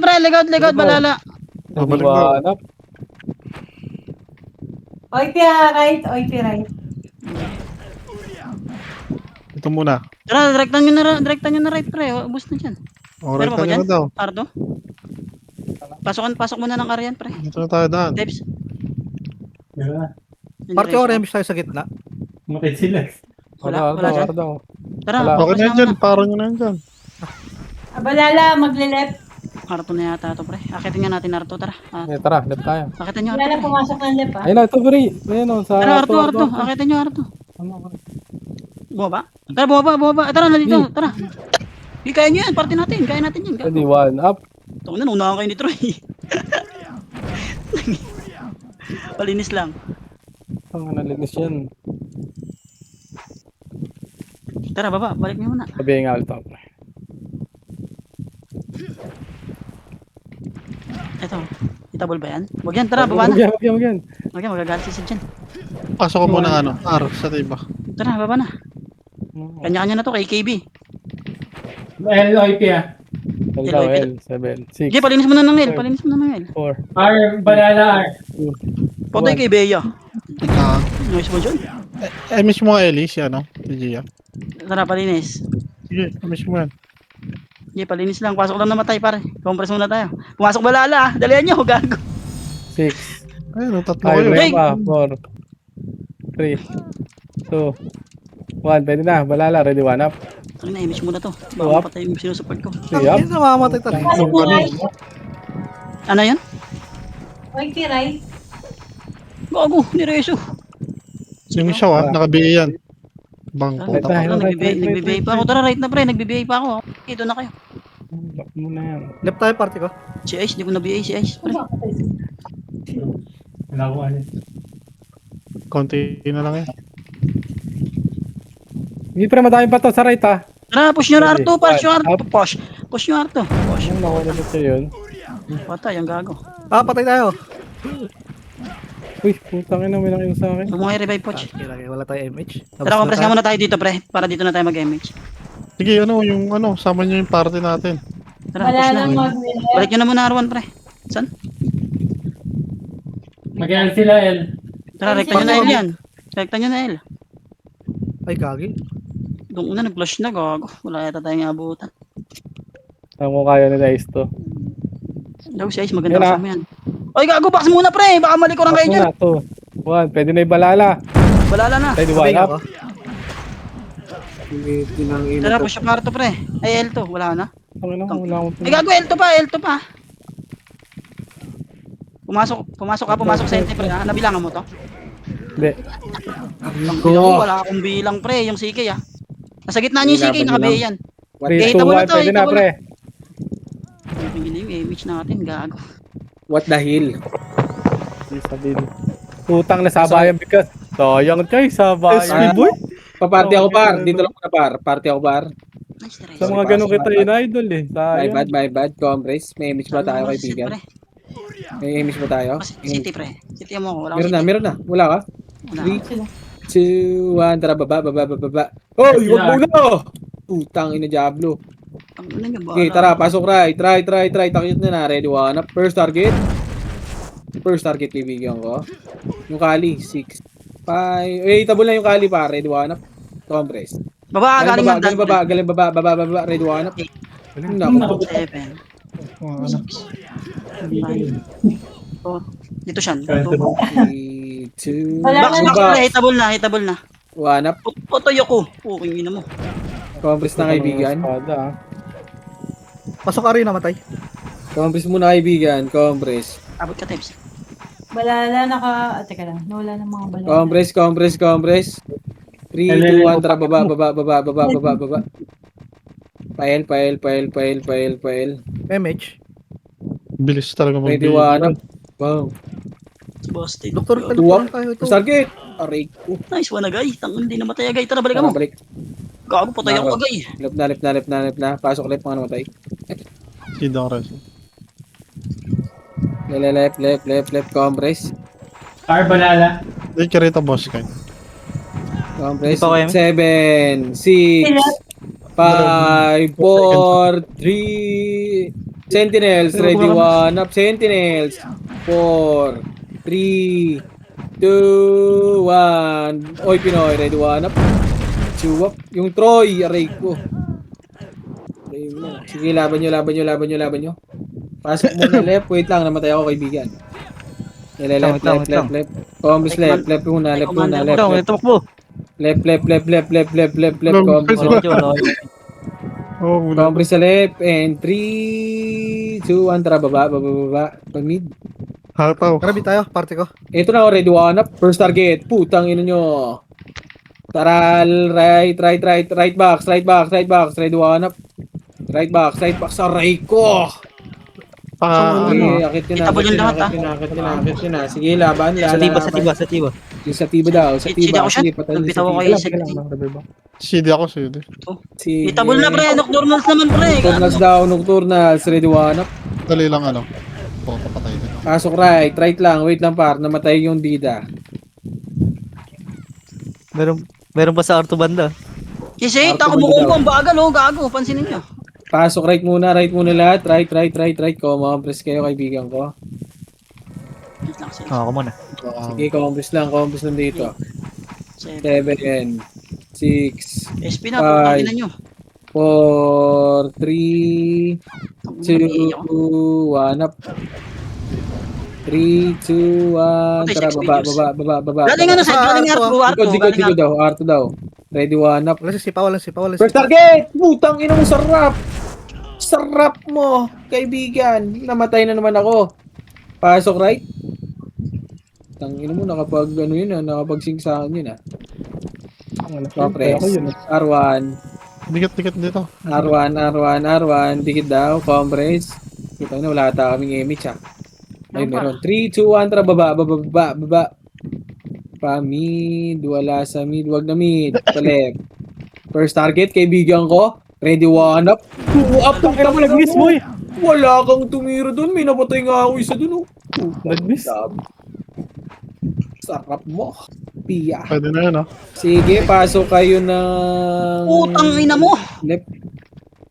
pre, likod, balala. Babalik na. Hanap. YP right, YP right. Ito muna. Tara, direktan nyo na right pre. Ubus na dyan. Alright Meron pa ba na dyan? daw. Ardo? Pasok muna ng Aryan pre. Dito na tayo daan. Debs. Meron na. Party orange tayo sa gitna. Makit sila. Wala Ardo, dyan. Ardo. Tara, Wala. Okay ubus na yan na dyan. muna. Parang nyo na yan dyan. Balala, magle-left. Arto na yata to pre. Akitin nga natin Arto, tara. Okay, tara, left tayo. Akitin nyo Balala, Arto. pumasok ng left, Ayun na, ito, Bri. Ayun o, sa... Tara, Arto. Akitin nyo Arto. Ano, Bumaba? Tara, bumaba. Tara, nandito. Tara. Hindi, kaya nyo yan. Party natin. Kaya natin yan. Ready, 1 up. Ito na, unahan kayo ni Troy. Palinis lang. Ang nalinis yan. Tara, baba. Balik nyo muna. Sabi nga alto. Ito. Itabol ba yan? Huwag yan. Tara, baba na. Wag yan. Huwag yan. Magagalit si Sid dyan. Pasok ko muna ano. Sa tiba. Tara, baba na. Kanya-kanya na to kay KB. LOIP ah. L daw, L. 7, 6, Sige, palinis mo na ng L. Palinis mo na ng L. 4. R, banana R. Patay kay Bea. Ah. Noise mo dyan. Miss mo nga Ellie, si ano? Si Gia. Tara, palinis. Sige, miss mo yan. Sige, palinis lang. Pasok lang namatay pare. Compress muna tayo. Pumasok balala ah. Dalihan nyo. Gago. 6, Ayun, tatlo 5, kayo. Hey! 4, 3, 2, 1. Pwede na. Balala. Ready, 1 up. Ang na-image muna to. Up. Baka patay yung sinusupport ko. 3 up. Tangin, namamatay tayo. Pasok ng right, Ano yun? YP right. Gago. Nireso. Yung isa nakabiya yan. Bangko. Right tayo. Nagbibigay pa ako. Tara, right na pre. Nagbibigay pa ako. Ito na kayo. Lock mo na yan. Left tayo party ko. Si Ice. Di ko nabigay si Ice. Pre. Wala ko ano. Konti na lang yan. Hindi pre, madami pa to sa right ha. Tara, push nyo na Ready. Arto. Push nyo Up. Arto. Push nyo Arto. Push. Ano nakuha na siya yun? Patay. Ang gago. Patay tayo. Uy, putang ina, may nakita sa akin. Huwag mo kayo revive Poch. Wala tayo MH. Tara, compress nga muna tayo dito pre. Para dito na tayo mag-MH. Sige, sama nyo yung party natin. Tara, push Balala, na. magle-left. Balik nyo na muna R1 pre. San? Mag-L sila L. Tara, rekta nyo na L yan. Rekta nyo na L. Ay, gagi. Doon una nag-flush na gago. Wala yata tayong abutan. Ang mukha kaya nila is to. Daw si Ice maganda Yan, kasama yan. Oy gago, box muna pre. Baka malikuran kayo dyan. 2, 1. Pwede na ibalala. Balala na. Ready, 1 Sabay up. ako. Tara, push yung to pre. Ay, L2. Wala na. Ang ina, wala akong Ay gago, L2 pa. Pumasok sa ente pre. Ha? Nabilangan mo to? Hindi. Wala akong bilang pre. Yung CK ah. Nasa gitna niyo yung CK, nakabihay yan. What 3, the, 2, Hitable na 1, to, pwede na, hitable pre. Hindi na yung image natin, gago. what the hell? Di sabihin. Utang na sabayan because. Sayang choy, sabayan. SP, boy? Paparty ako, par. Dito lang muna, par. Party ako, par. Nice try. Sa mga ganun kita in-idol eh. Sayang. My bad. Comrades. May image ba tayo, Ano, kaibigan? pre? May image ba tayo? City, pre. City mo ako. Wala Meron na. Wala ka? Wala. 3, 2, 1. Tara, baba. Oh, huwag muna! Putang ina, Diablo. Ang ina niyo ba? Okay, tara, pasok right. Try. Takit na na. Ready, one up. First target, kaibigan ko. Yung kali, 6, 5. Tabol na yung kali, pa. Ready, one up. Compress. Baba, galing ng Galing baba. Ready, one up. Naku. 7. Oh, ano. 5. Dito siya. 3, 2, Wala Box, na. box, hitable na. one up. Putoy ako. Okay, ina mo. Compress na, kaibigan. Espada, ah. Pasok arena, matay. Compress muna, kaibigan. Compress. Abot ka, Tebs. Balala teka lang, nawala ng mga balala. Compress. 3, 2, 1. Tara, baba. Pael. MH. Bilis talaga Ready, mag-build. one up. Wow. Si Boston. Doktor, Tuwak. doktor tayo ito. First target. Aray ko. Nice one, agay. Tang hindi namatay, agay. Tara, balikan Tara, mo. balik. Gago, patay ako, agay. Lip na. Pasok lip, mga namatay. Seed ang res. Left, compress. R, balala. Hindi, kirita boss kayo. Compress. Hindi pa kayo, 7, 6, 5, 4, 3. Sentinels, ready, one up. Sentinels. 4, 3, 2, 1. Oy, Pinoy, ready, one up. 2 up. Yung Troy, aray ko. Sige, laban nyo. Pasok muna left. Wait lang, namatay ako, kaibigan. Left. Combis left muna. Left. Combis left. Oh, wala. Combis sa left. And 3, 2, 1. Tara, baba. Pag mid. Hataw. Grabe tayo, party ko. Ito na, already one up. First target. Putang ina nyo. Tara, right box. Ready, one up. Right box. Aray ko. Ano? Akit Hitable yung lahat, yun na. Sige, laban. Sa tiba. Yung sa tiba daw. Sa Sidi tiba. ako siya. Sige, patayin Nagbitaw sa ako tiba. kayo. CD ako, CD. Sige. Hitable na, pre. Nocturnals naman, pre. Nocturnals daw. Nocturnals. Ready, one up. Dali lang ano. Oo, papatay din. Pasok right lang. Wait lang, par. Namatay yung dida. Meron pa sa Arto banda. Kasi, tako mo kung bagal, oh. Gago. Pansinin nyo. Pasok right muna lahat. Right. Compress kayo, kaibigan ko. Wait lang, sir. Ako muna. Sige, compress lang dito. 7, 6, SP na, putang ina nyo. 4, 3, 2, 1 up. 3, 2, 1. Tara, baba. Galing ano, sir. Galing Arto. Likod daw. Arto daw. Ready, one up. Walang sipa. First target! Putang ina mo, sarap! Sarap mo, kaibigan. Namatay na naman ako. Pasok right. Tang ina mo, nakapag singsahan yun ah. Compress. R1. Dikit dito. R1. Dikit daw. Compress. Kita na, wala ata kaming image ah. Ay, meron. 3, 2, 1. Tara, baba. Pa-mid. Wala sa mid. Wag na mid. Pa-left. First target, kaibigan ko. Ready, one up. 2 up. Kaya mo nag-miss, boy. Wala kang tumira doon. May napatay nga ako isa doon. Nag-miss. Sarap mo. Pia. Pwede na yun, ah. Sige, pasok kayo ng... Putang ina mo. Left.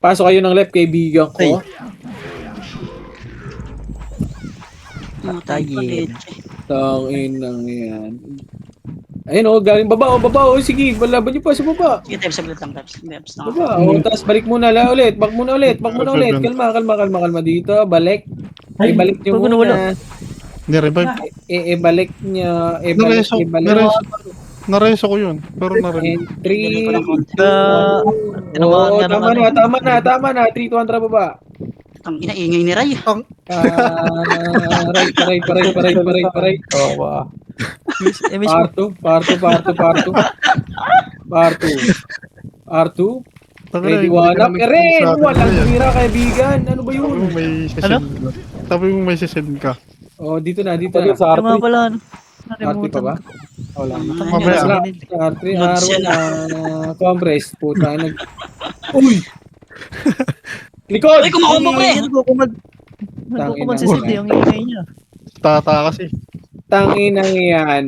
Pasok kayo ng left, kaibigan ko. Matay pa, leche. Tang inang yan. Ayun oh, galing baba. Sige, laban niyo pa sa baba. Sige, Tebs, saglit lang, Tebs. Baba. Tapos balik muna ulit. Back muna ulit. Kalma dito. Balik. Ibalik niyo muna. Ni-revive. Ibalik niya. Nareso. Nareso ko yun. Pero narinig. 3. Tama na. 3, 2, 1, tara baba. Ang inaingay ni Ray. Right. Tawa. Parto. R2. Ready, one up. Eren! Walang tira, kaibigan. Ano ba yun? May sesend ka. Sabi mo may sesend ka. Oh, dito na. Ito sa Yung nga R3. pala, ano? RP pa ba? Wala na. Mamaya. R3, R1 na compress. Puta, Uy! Likod! Ay, kumakombo pre! Nagkukumad si Sid, yung ingay niya. Tata kasi. Tanginang yan.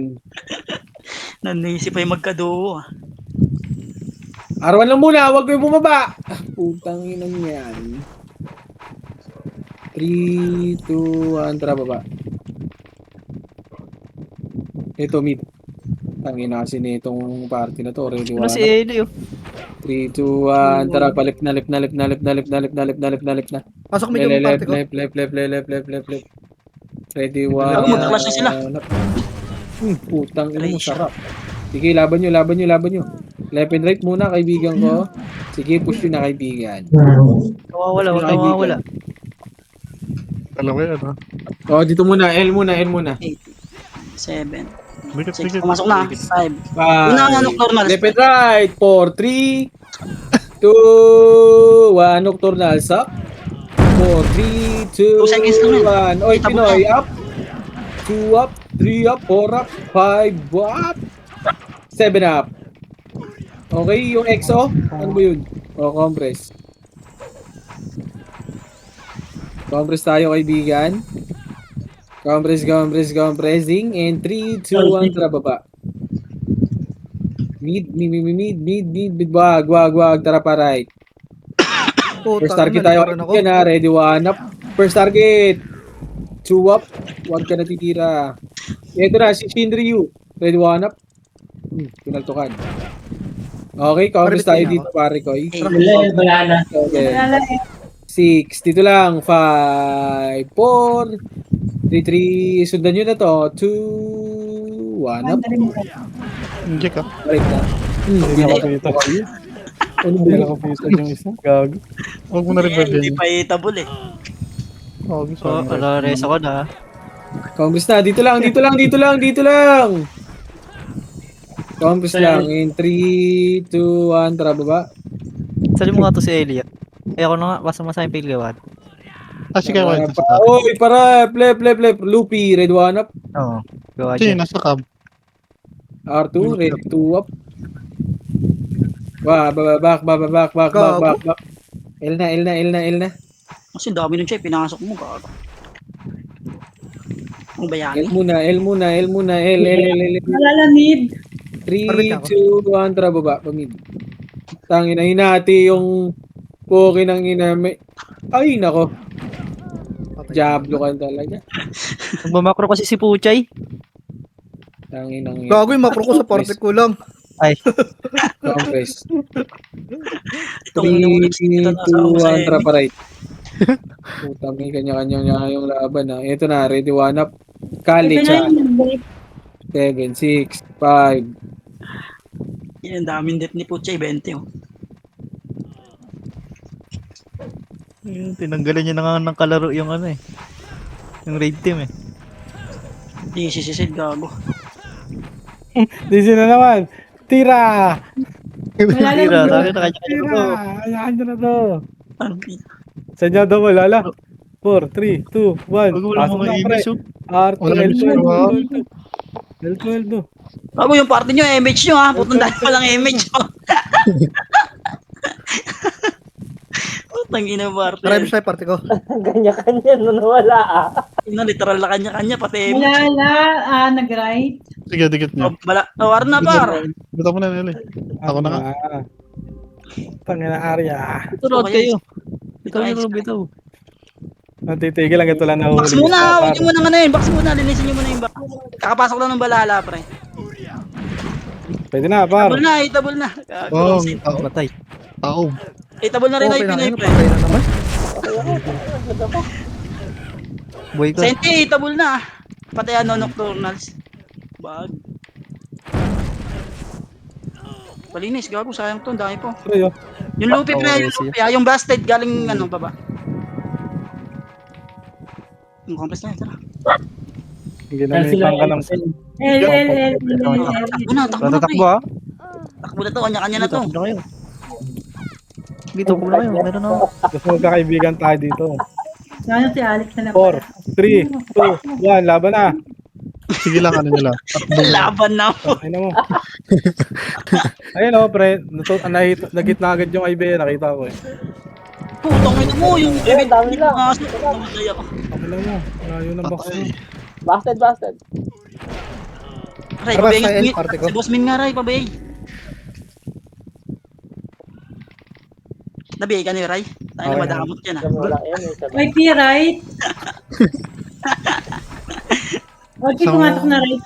Nanisip pa yung magkaduo ah. R1 lang muna, huwag kayo bumaba. Putang inang yan. 3, 2, 1, tara baba. Ito mid. Tangina kasi nitong party na to. Ready, Ano si 1. Eli, oh. 3, 2, 1, tara palip na, lip na, lip na, lip na, lip na, lip na, lip na, lip na, lip na. Pasok mo yung party ko. Lep. Ready, 1. Ako, magka-clash na sila. Putang ina mo, sarap. Sige, laban nyo. Left and right muna, kaibigan ko. Sige, push yun na, kaibigan. Kawawala, huwag kawawala. Alam mo yan, ha? Oh, dito muna, L muna. 8, 7, Bigat, 6. Pumasok na. 5. Five. Una nga nocturnal. Left and right. 4, 3, 2, 1. Nocturnal. Suck. 4, 3, 2, 2 seconds lang 1. Oy, Pinoy. Up. 2 up. 3 up. 4 up. 5 up. 7 up. Okay, yung EXO. Ano ba yun? O, compress. Compress tayo, kaibigan. Compressing. And 3, 2, 1. Tara, baba. Mid. Wag. Tara pa right. First target tayo. Yan ha. Ready, 1 up. First target. 2 up. Huwag ka natitira. Ito na, si Shinryu. Ready, 1 up. Pinaltukan. Okay, compress tayo dito, pare ko. Wala na. Okay. Wala eh. 6. Dito lang. 5, 4, 3, 3. Sundan nyo na to. 2, 1 up. Hindi ka. Break na. Hindi na kapitad. Hindi na kapitad yung isa. Gago. Huwag mo na rin Hindi babyan. pa itable eh. Huwag mo Oh, ala, res ako na. Compress na. Dito lang. Compress lang. In 3, 2, 1. Tara, baba. Sali mo nga to si Eli. Ako na nga, basta masayang piliwan. Ah, sige, wait. Oy, para. Plep. Loopy. Red 1 up. Oo. Gawa Sige, dyan. nasa cab. R2. Red 2 up. Back. L na. Kasi dami nun siya, pinasok mo gago. Ang bayani. L muna. L. Malalamid. 3, 2, 1. Tara, baba. Pamid. Tangina, hinati yung poke ng iname. Ay, nako. Diablo ka talaga. Magmamakro kasi si Puchay. Tangina ng Gago yung makro ko sa party ko lang. Ay. compress. 3, Itong nung next dito na sa 2, sa 1. Tara, pa right. Puta, may kanya-kanya yung laban ha. Ito na, ready, 1 up. College ha. 7, 6, 5. Yan, daming det ni Puchay, 20 oh. Tinanggalan niya na nga ng kalaro yung ano eh. Yung raid team eh. Hindi, sisisid gago. DC na naman. Tira! Tira, sabi na kanya-kanya Tira! ko. Ayahan nyo na to. Ano? Sa inyo daw, lala. 4, 3, 2, 1. Wag mo lang Pasok mga na, pre. image oh. R2, Wala L2, na siya, L2. Bago yung party nyo, MH nyo ha. Putang dahil pa lang MH oh. Putang ina party. Marami siya yung party ko. Kanya-kanya na nawala ah. Ina, literal na kanya-kanya, pati MH. Malala, nag-right. Sige, dikit niya. War na par. Bita mo na nila eh. Ako na nga. Tangina Arya. Turod kayo. Ikaw Ikaw yung yung bitaw. Natitigil lang ito lang Box muna, huwag nyo muna nga na yun. Box muna, linisin nyo muna yung box. Kakapasok lang ng balala, pre. Pwede na, par. Itabol na. Oo, Matay. tao. Itabol na rin ay Pinoy, pre. Patay na naman. Boy ko. Senti, itabol na. Pati ano, nocturnals. Bag. Palinis, gago, sayang to, ang dami po. Ayo. Yung Lupi, pre, yung Lupi, yung Blasted, galing ano, baba. Yung compress na, tara. Hindi na may pangka ng... Takbo na, Tatakbo pre. ah. Takbo na to, kanya-kanya na to. Takbo na kayo. Dito ko na kayo. Meron ako. Gusto magkakaibigan tayo dito. Sana si Alex na 4, 3, 2, 1, laban na. Sige lang, ano nila. Laban na po. Ayun mo. Ayun o, pre. Nagit na agad yung IBA. Nakita ko eh. Putang ina mo, yung Ayun, dami lang. namatay ako. Pakila mo. Layo ng box mo. Busted, busted. Ray, Tara, pabay sa nga. end party ko. Si Boss Min nga, Ray, pabay. Nabiyay ka ni Ray. Tayo na Okay. madamot yan, ah. Sabi lang yan, sabi. May P, right? Okay, pumasok na right.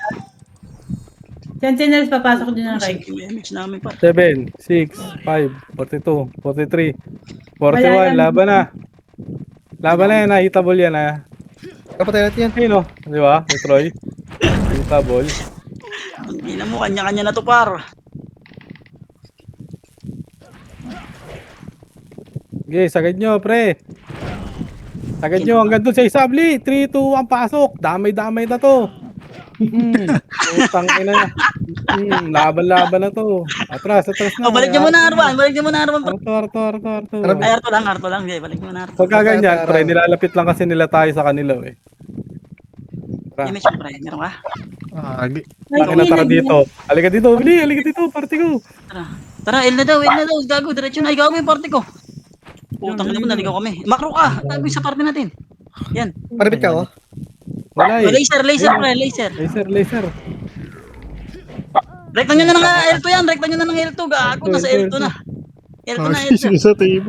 Sentinels, papasok din ng right. Sige, may mix namin pa. 7, 6, 5, 42, 43, 41. Wala yan. Laban na. Laban na yan. Hitable yan ha. Kapatay natin yan. Ayun o. Di ba? May Troy. Hitable. Hindi na mo, kanya-kanya na to, par. Okay, sagad nyo, pre. Sagad nyo hanggang doon sa isabli. 3, 2, 1, pasok. Damay-damay na to. Utang ina. Laban-laban na to. Atras na. O, balik niyo muna, Arwan. Balik niyo muna, Arwan. Arto. Ay, Arto lang. Sige, balik niyo muna, Arto. Pagka ganyan, pre, nilalapit lang kasi nila tayo sa kanila eh. May mix mo, pre. Meron ka? Bakit na tara dito? Halika dito, Bili. Halika dito, party ko. Tara, L na daw. Gago, diretso na. Ikaw mo yung party ko. Putang ina mo, naligaw kami. Makro ka. Gago yung sa party natin. Yan. Parabit ka, oh. Wala eh. Laser, pre. Laser. Laser. Rekta nyo na ng L2 yan. Rekta nyo na ng L2. Gago, nasa L2 na. L2 na, L2. Sige sa table.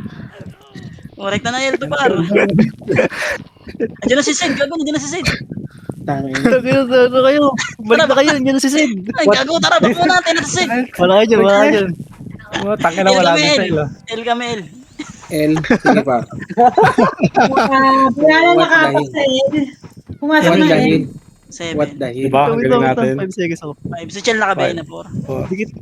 O, rekta na L2 par. Andiyan na si Sid. Gago, nandiyan na si Sid. Ano kayo? Balik na kayo. Yan si Sid. Ay, gago, tara. Bak mo natin na si Sid. Wala kayo dyan. Wala kayo dyan. Tangin na wala din sa ilo. L kami L. L. Sige pa. Wala na nakapag sa L. Pumasok What na the L. hell? 7. What the hell? Diba? Ang galing natin. 5 seconds ako. 5. Si Chel nakabay na 4. 4, Dikit.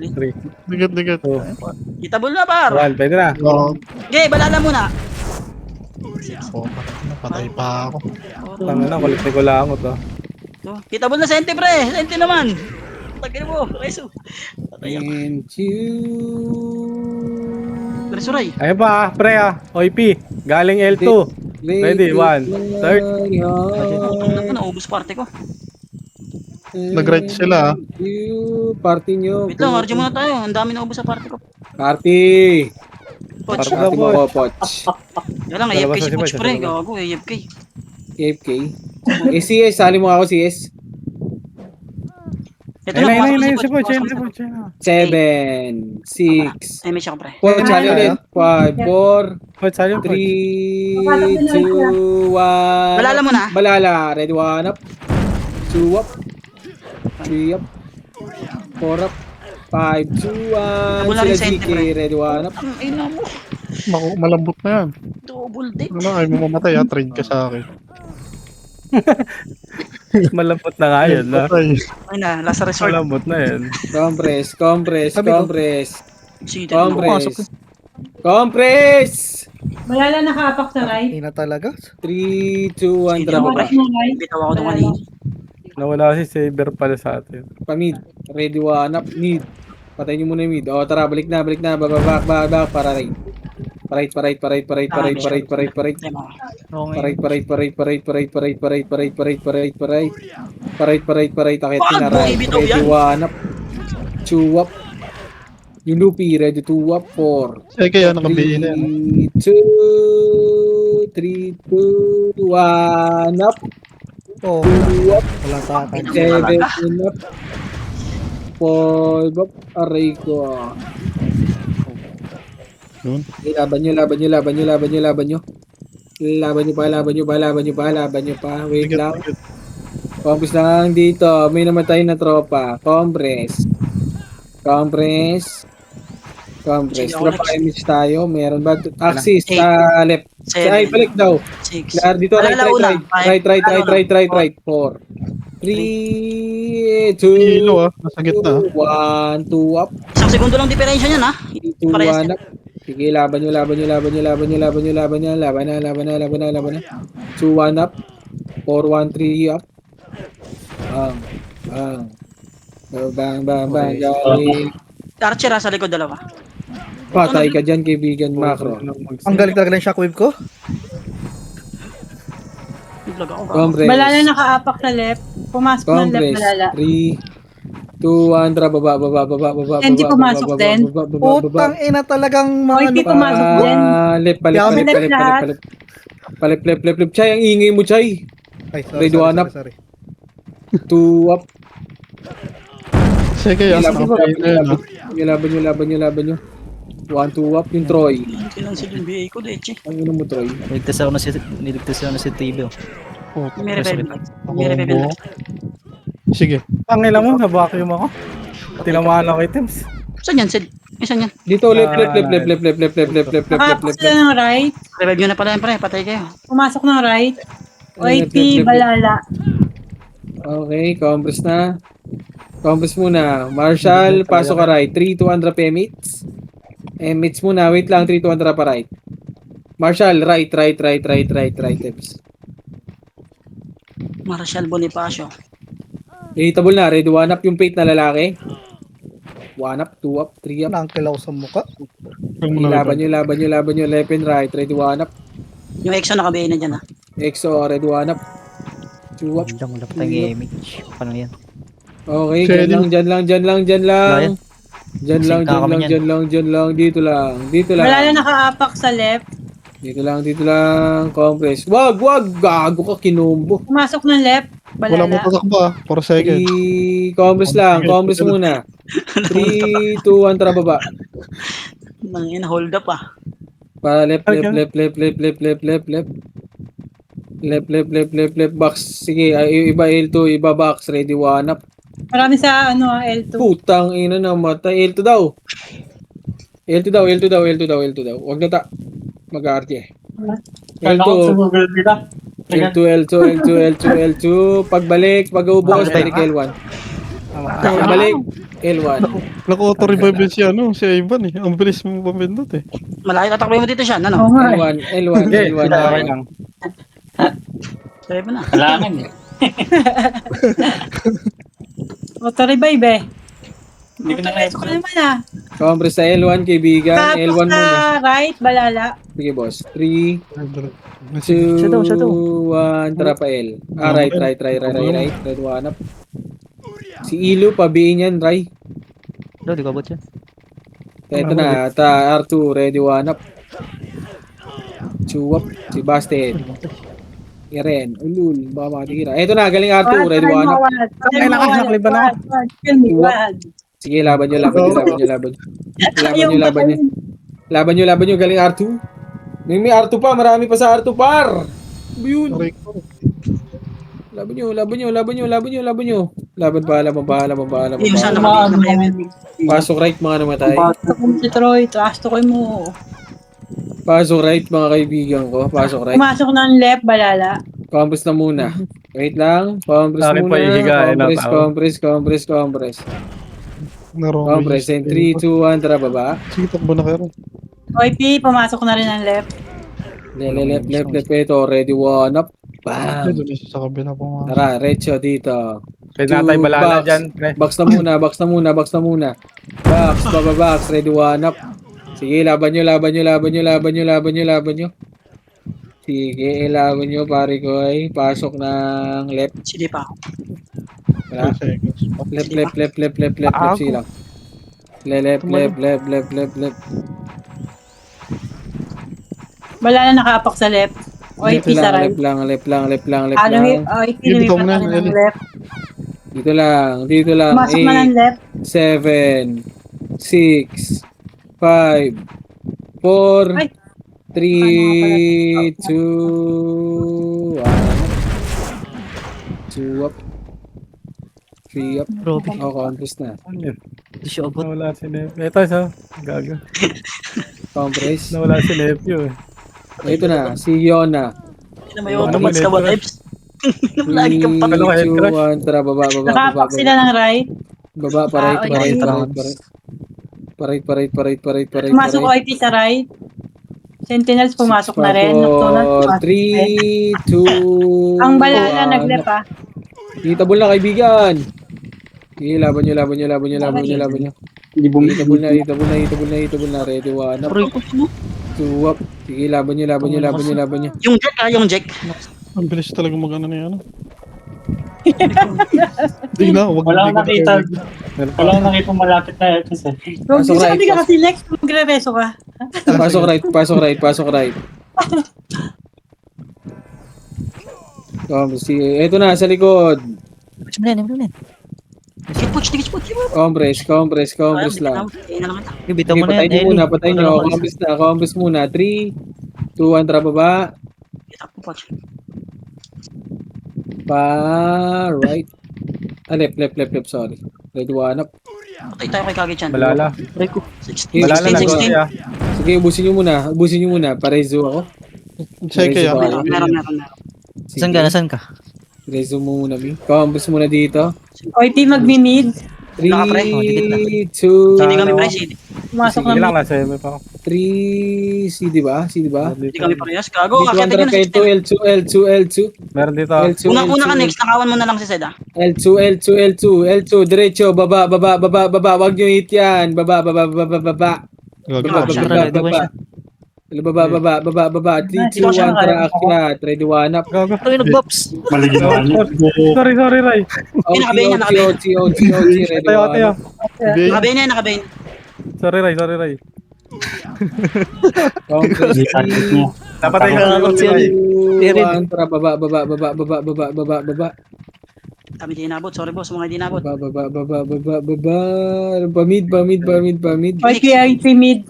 3, Digat. 2, Kitabol na par. 1. Pwede na. Oo. Okay, balala muna. Patay pa ako. Tangin na, kulit ko lang ako to. Kitabol na Sente pre. Sente naman. Tagay mo. Reso. Patay ako. And you... Reso Ray. Ayun pa, pre OIP. Galing L2. Ready, 1, third. Putang na po, naubos party ko. Nag-right sila, ah. You, party nyo. Wait lang, RG muna tayo. Ang dami naubos sa party ko. Party! Poch. Party. Party mo ko, Poch. Yan lang, Lalabas AFK na si si Poch Poch, pre. lalabas. Gago, AFK. AFK. CS, sali mo ako CS. Ito Ayun na, na, pumasok ayun na, si si Poch. Poch. Ayun pumasok na, si Poch. si Poch. 7, 6, Ay, may siya ko pre. Poch, sali ulit. 5, 4, Poch, sa'yo, Poch. 3, 2, 1. Balala mo na. Balala. Ready, 1 up. 2 up. 3 up. 4 up. 5, 2, 1. Double na rin Sila sa GK. ente, pre. Ready, 1 up. Ay na mo. Malambot na yan. Double dick. Ano, ay mo mamatay, ha? Trade ka sa akin. Malambot na nga yun, no? Patay. Ay na, last resort. Malambot na yun. Compress. Sabi ko. Sige, Compress. Wala na nakaapak sa right. Hindi na talaga. 3, 2, 1. Tara, baba. Pumasok na right. Bitaw ako doon kanina. Nawala si Saber pala sa atin. Pamid. Ready, 1 up. Mid. Patay niyo muna yung mid. O, tara, balik na. Back. Para right. Parait. Tayo mo. Parait. Akit Wag na mo right. ibitaw Ready, yan. 1 up. 2 up. Yung Lupi, ready, 2 up, 4. Ay, kaya nakabihin na yan. 3, 2, 1 up. Oo. 2 up. Wala sa akin. 7 up. 5 up. Aray ko. Yun. Laban nyo pa. Wait lang. Compress lang dito. May namatay na tropa. Compress. Tropa image tayo. Meron ba? Axis sa left. Ay, balik daw. 6. Lahat dito. Alala una. Right. 4. 3, 2, Hilo, ah. Nasa gitna. 1, 2 up. Isang segundo lang diferensya niyan ha. 2, Parehas 1 up. Sige, laban nyo. Laban na. 2, 1 up. 4, 1, 3 up. Bang. Galing. Archer ha, sa likod dalawa. Patay ka dyan, kaibigan Macro. Ang galing talaga ng shockwave ko. Naglag ako. Compres. Balala naka-apak sa left. Pumasok ng left, Compres. balala. 3, 2, 1, tara, baba. Hindi pumasok din. Putang ina talagang mga Oy, di pumasok din. Palip. Lahat. Palip. Chay, ang ingay mo, Chay. Ay, Ready, one up. sorry. 2 up. Sige, as na kayo na yun, Laban nyo. 1, 2 up. Yung Troy. Kinansel yung BA ko, Deche. Ang ino mo, Troy. Niligtas ako na si TV. May revive ba? May revive ba? Sige. Tangina mo, na-vacuum ako. Tinamaan ako items. Saan yan, Sid? Saan yan? Dito, left. Naka-apak sila ng right. Revive nyo na pala yan, pre. Patay kayo. Pumasok ng right. Left. OIP, balala. Okay, compress na. Compress muna. Marshall, pasok ka right. 3, 2, Andra, Emits. Emits muna. Wait lang, 3, 2, Andra pa right. Marshall, right. Tips. Marshall Bonifacio. Irritable na. Ready, 1 up yung fate na lalaki. 1 up, 2 up, 3 up. Nangkilaw sa muka. Laban nyo. Left and right. Ready, 1 up. Yung EXO naka-BA na dyan, ah. EXO, ready, 1 up. 2 up. Diyan mo lang tayong image. Paano yan? Okay, Shading. dyan lang. Ryan? Dyan lang. Dito lang. Balala naka-apak sa left. Dito lang. Compress. Wag. Gago ka, kinombo. Pumasok ng left, Wala mo balala. tatakba. 4 seconds. Compress lang. Compress muna. 3, 2, 1, tara baba. Nangin, hold up, ah. Para left. Left. Box. Sige, iba L2, iba box. Ready, 1 up. Marami sa L2. Putang ina na matay. L2 daw. L2 daw. Wag na ta. Mag-arte. Kala ko sa Google kita. L2. Pagbalik, pag-uubos, balik L1. Pagbalik, L1. Naka-auto-revive si Ivan eh. Ang bilis mo pamindot eh. Malaki tatakbo mo dito siya, ano? Oo nga. L1. Okay lang. Sabi mo na. Kailangan eh. Auto-revive eh. Hindi ko na Auto-revive ko naman ah. Compress sa L1, kaibigan. Tapos L1 muna. sa right, balala. Sige, boss. 3, Siya 2, daw. 1, tara pa L. Right. Red 1 up. Si Ilo, pabiin yan, Ray. Di ko abot yan. Ito na, R2, ready 1 up. 2 up. Si Bastet. Iren, ulul, baka makatira. Ito na, galing R2, ready 1 up. Ay, nakasakli ba na? Sige, laban nyo. Laban nyo, galing R2. May R2 pa, marami pa sa R2 par. Ano yun? Laban nyo. Laban pa. Yung sana mabigyan na kayo. Pasok right, mga namatay. Si Troy, trasto ko mo. Pasok right, mga kaibigan ko. Pasok right. Pumasok ng left, balala. Compress na muna. Wait lang. Compress Sa akin pa hihigain ang tao. Compress. Compress. And 3, 2, 1, tara baba. Sige, takbo na kayo. OIP, pumasok na rin ng left. Left. Ito, ready, 1 up. Bam! Doon isa sa kabila po mga. Tara, Recho dito. Pwede na tayo balala Box. dyan, pre. Box na muna. Box, ready, 1 up. Sige, laban nyo. Sige, laban nyo, pare ko ay. Pasok ng left. Sige pa ako. Wala. 4 seconds. Left sila. Left. Balala naka-apak sa left. OIP sa right. Left lang. OIP, Dito lumipat muna, na rin ng Eli. left. Dito lang. Pumasok na ng 8, left. 7, 6, 5, 4, Ay. 3, 2, 1. 2 up. 3 up. Robby. Compress na. Di siya abot. Nawala si Nephew. Ito, isa. Gago. Compress. Nawala si Nephew eh. Ito na, si Yona. Hindi na may auto Ano hits ka ba, ba, types? Lagi kang 3, patay. 2, 1, tara, baba. Naka-apak sila ng right. Baba, parait. Pumasok OIP sa right. Sentinels pumasok na rin. Nocturnal pumasok. 3, 2, Ang balala nag-left ah. Hitable na, kaibigan. Sige, laban nyo. Hindi bumili. Itabol na. Ready, 1 up. Aray ko. 2 up. Sige, laban nyo. Yung Jack yung Jack. Ang bilis talaga mag-ano na yan. Hindi na, wag Wala akong hindi ko nakita. na- Wala akong nakita malapit na ito sir. Rob, Pasok sabi right. ka kasi Lex, magre-reso ka. Pasok right. Ito na, sa likod. Push mo na yan. Kitpuch. Compress lang. Ibitaw mo na Patay yan, nyo Ellie. muna, patay nyo. Compress muna. 3, 2, 1, tara baba. Right. Left, sorry. Ready, 1 up. Patay tayo kay Kage-chan. Malala. Aray ko. 16, Malala na 16. siya. Sige, ubusin nyo muna. Parezo ako. Check kaya. Meron. Saan ka? Parezo mo muna, B. Compress muna dito. O, team mag-mid. 3, Nakapre. 2, Hindi kami pre, CD. Pumasok Sige ng lang, mid. nasa eme pa ako. 3, CD ba? Hindi kami parehas. Gago, Dito, akit yun. L2. Meron dito. L2, Una ka next, nakawan mo na lang si Zed ah. L2, diretso, baba, wag nyo hit yan, baba, baba, 3, 2, 1, tara, akyat, ready, 1 up, Gago. Aray, nag-bops. Mali ginawa niyo. Sorry, Ray. OT, ready, Tayo. 1 up, Nakabayin. Sorry, Ray. compress, Hindi target niya. Napatay ka na ako, Ray. 2, 1, tara, baba, Kami di inabot. Sorry boss, mga di inabot. Pamid. O, PRT mid.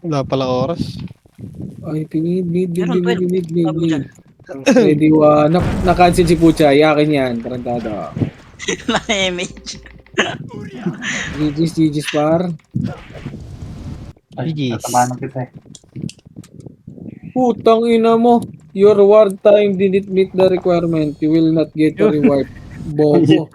Wala pala oras. Ay, mid. Meron 12. Bago dyan. Ready, 1 up, na-cancel si Pucha, yakin yan, tarantado. Wala na image. GG's par. Ay, GG's. tatamaan kita eh. Putang ina mo. Your reward time didn't meet the requirement. You will not get a reward. Bobo.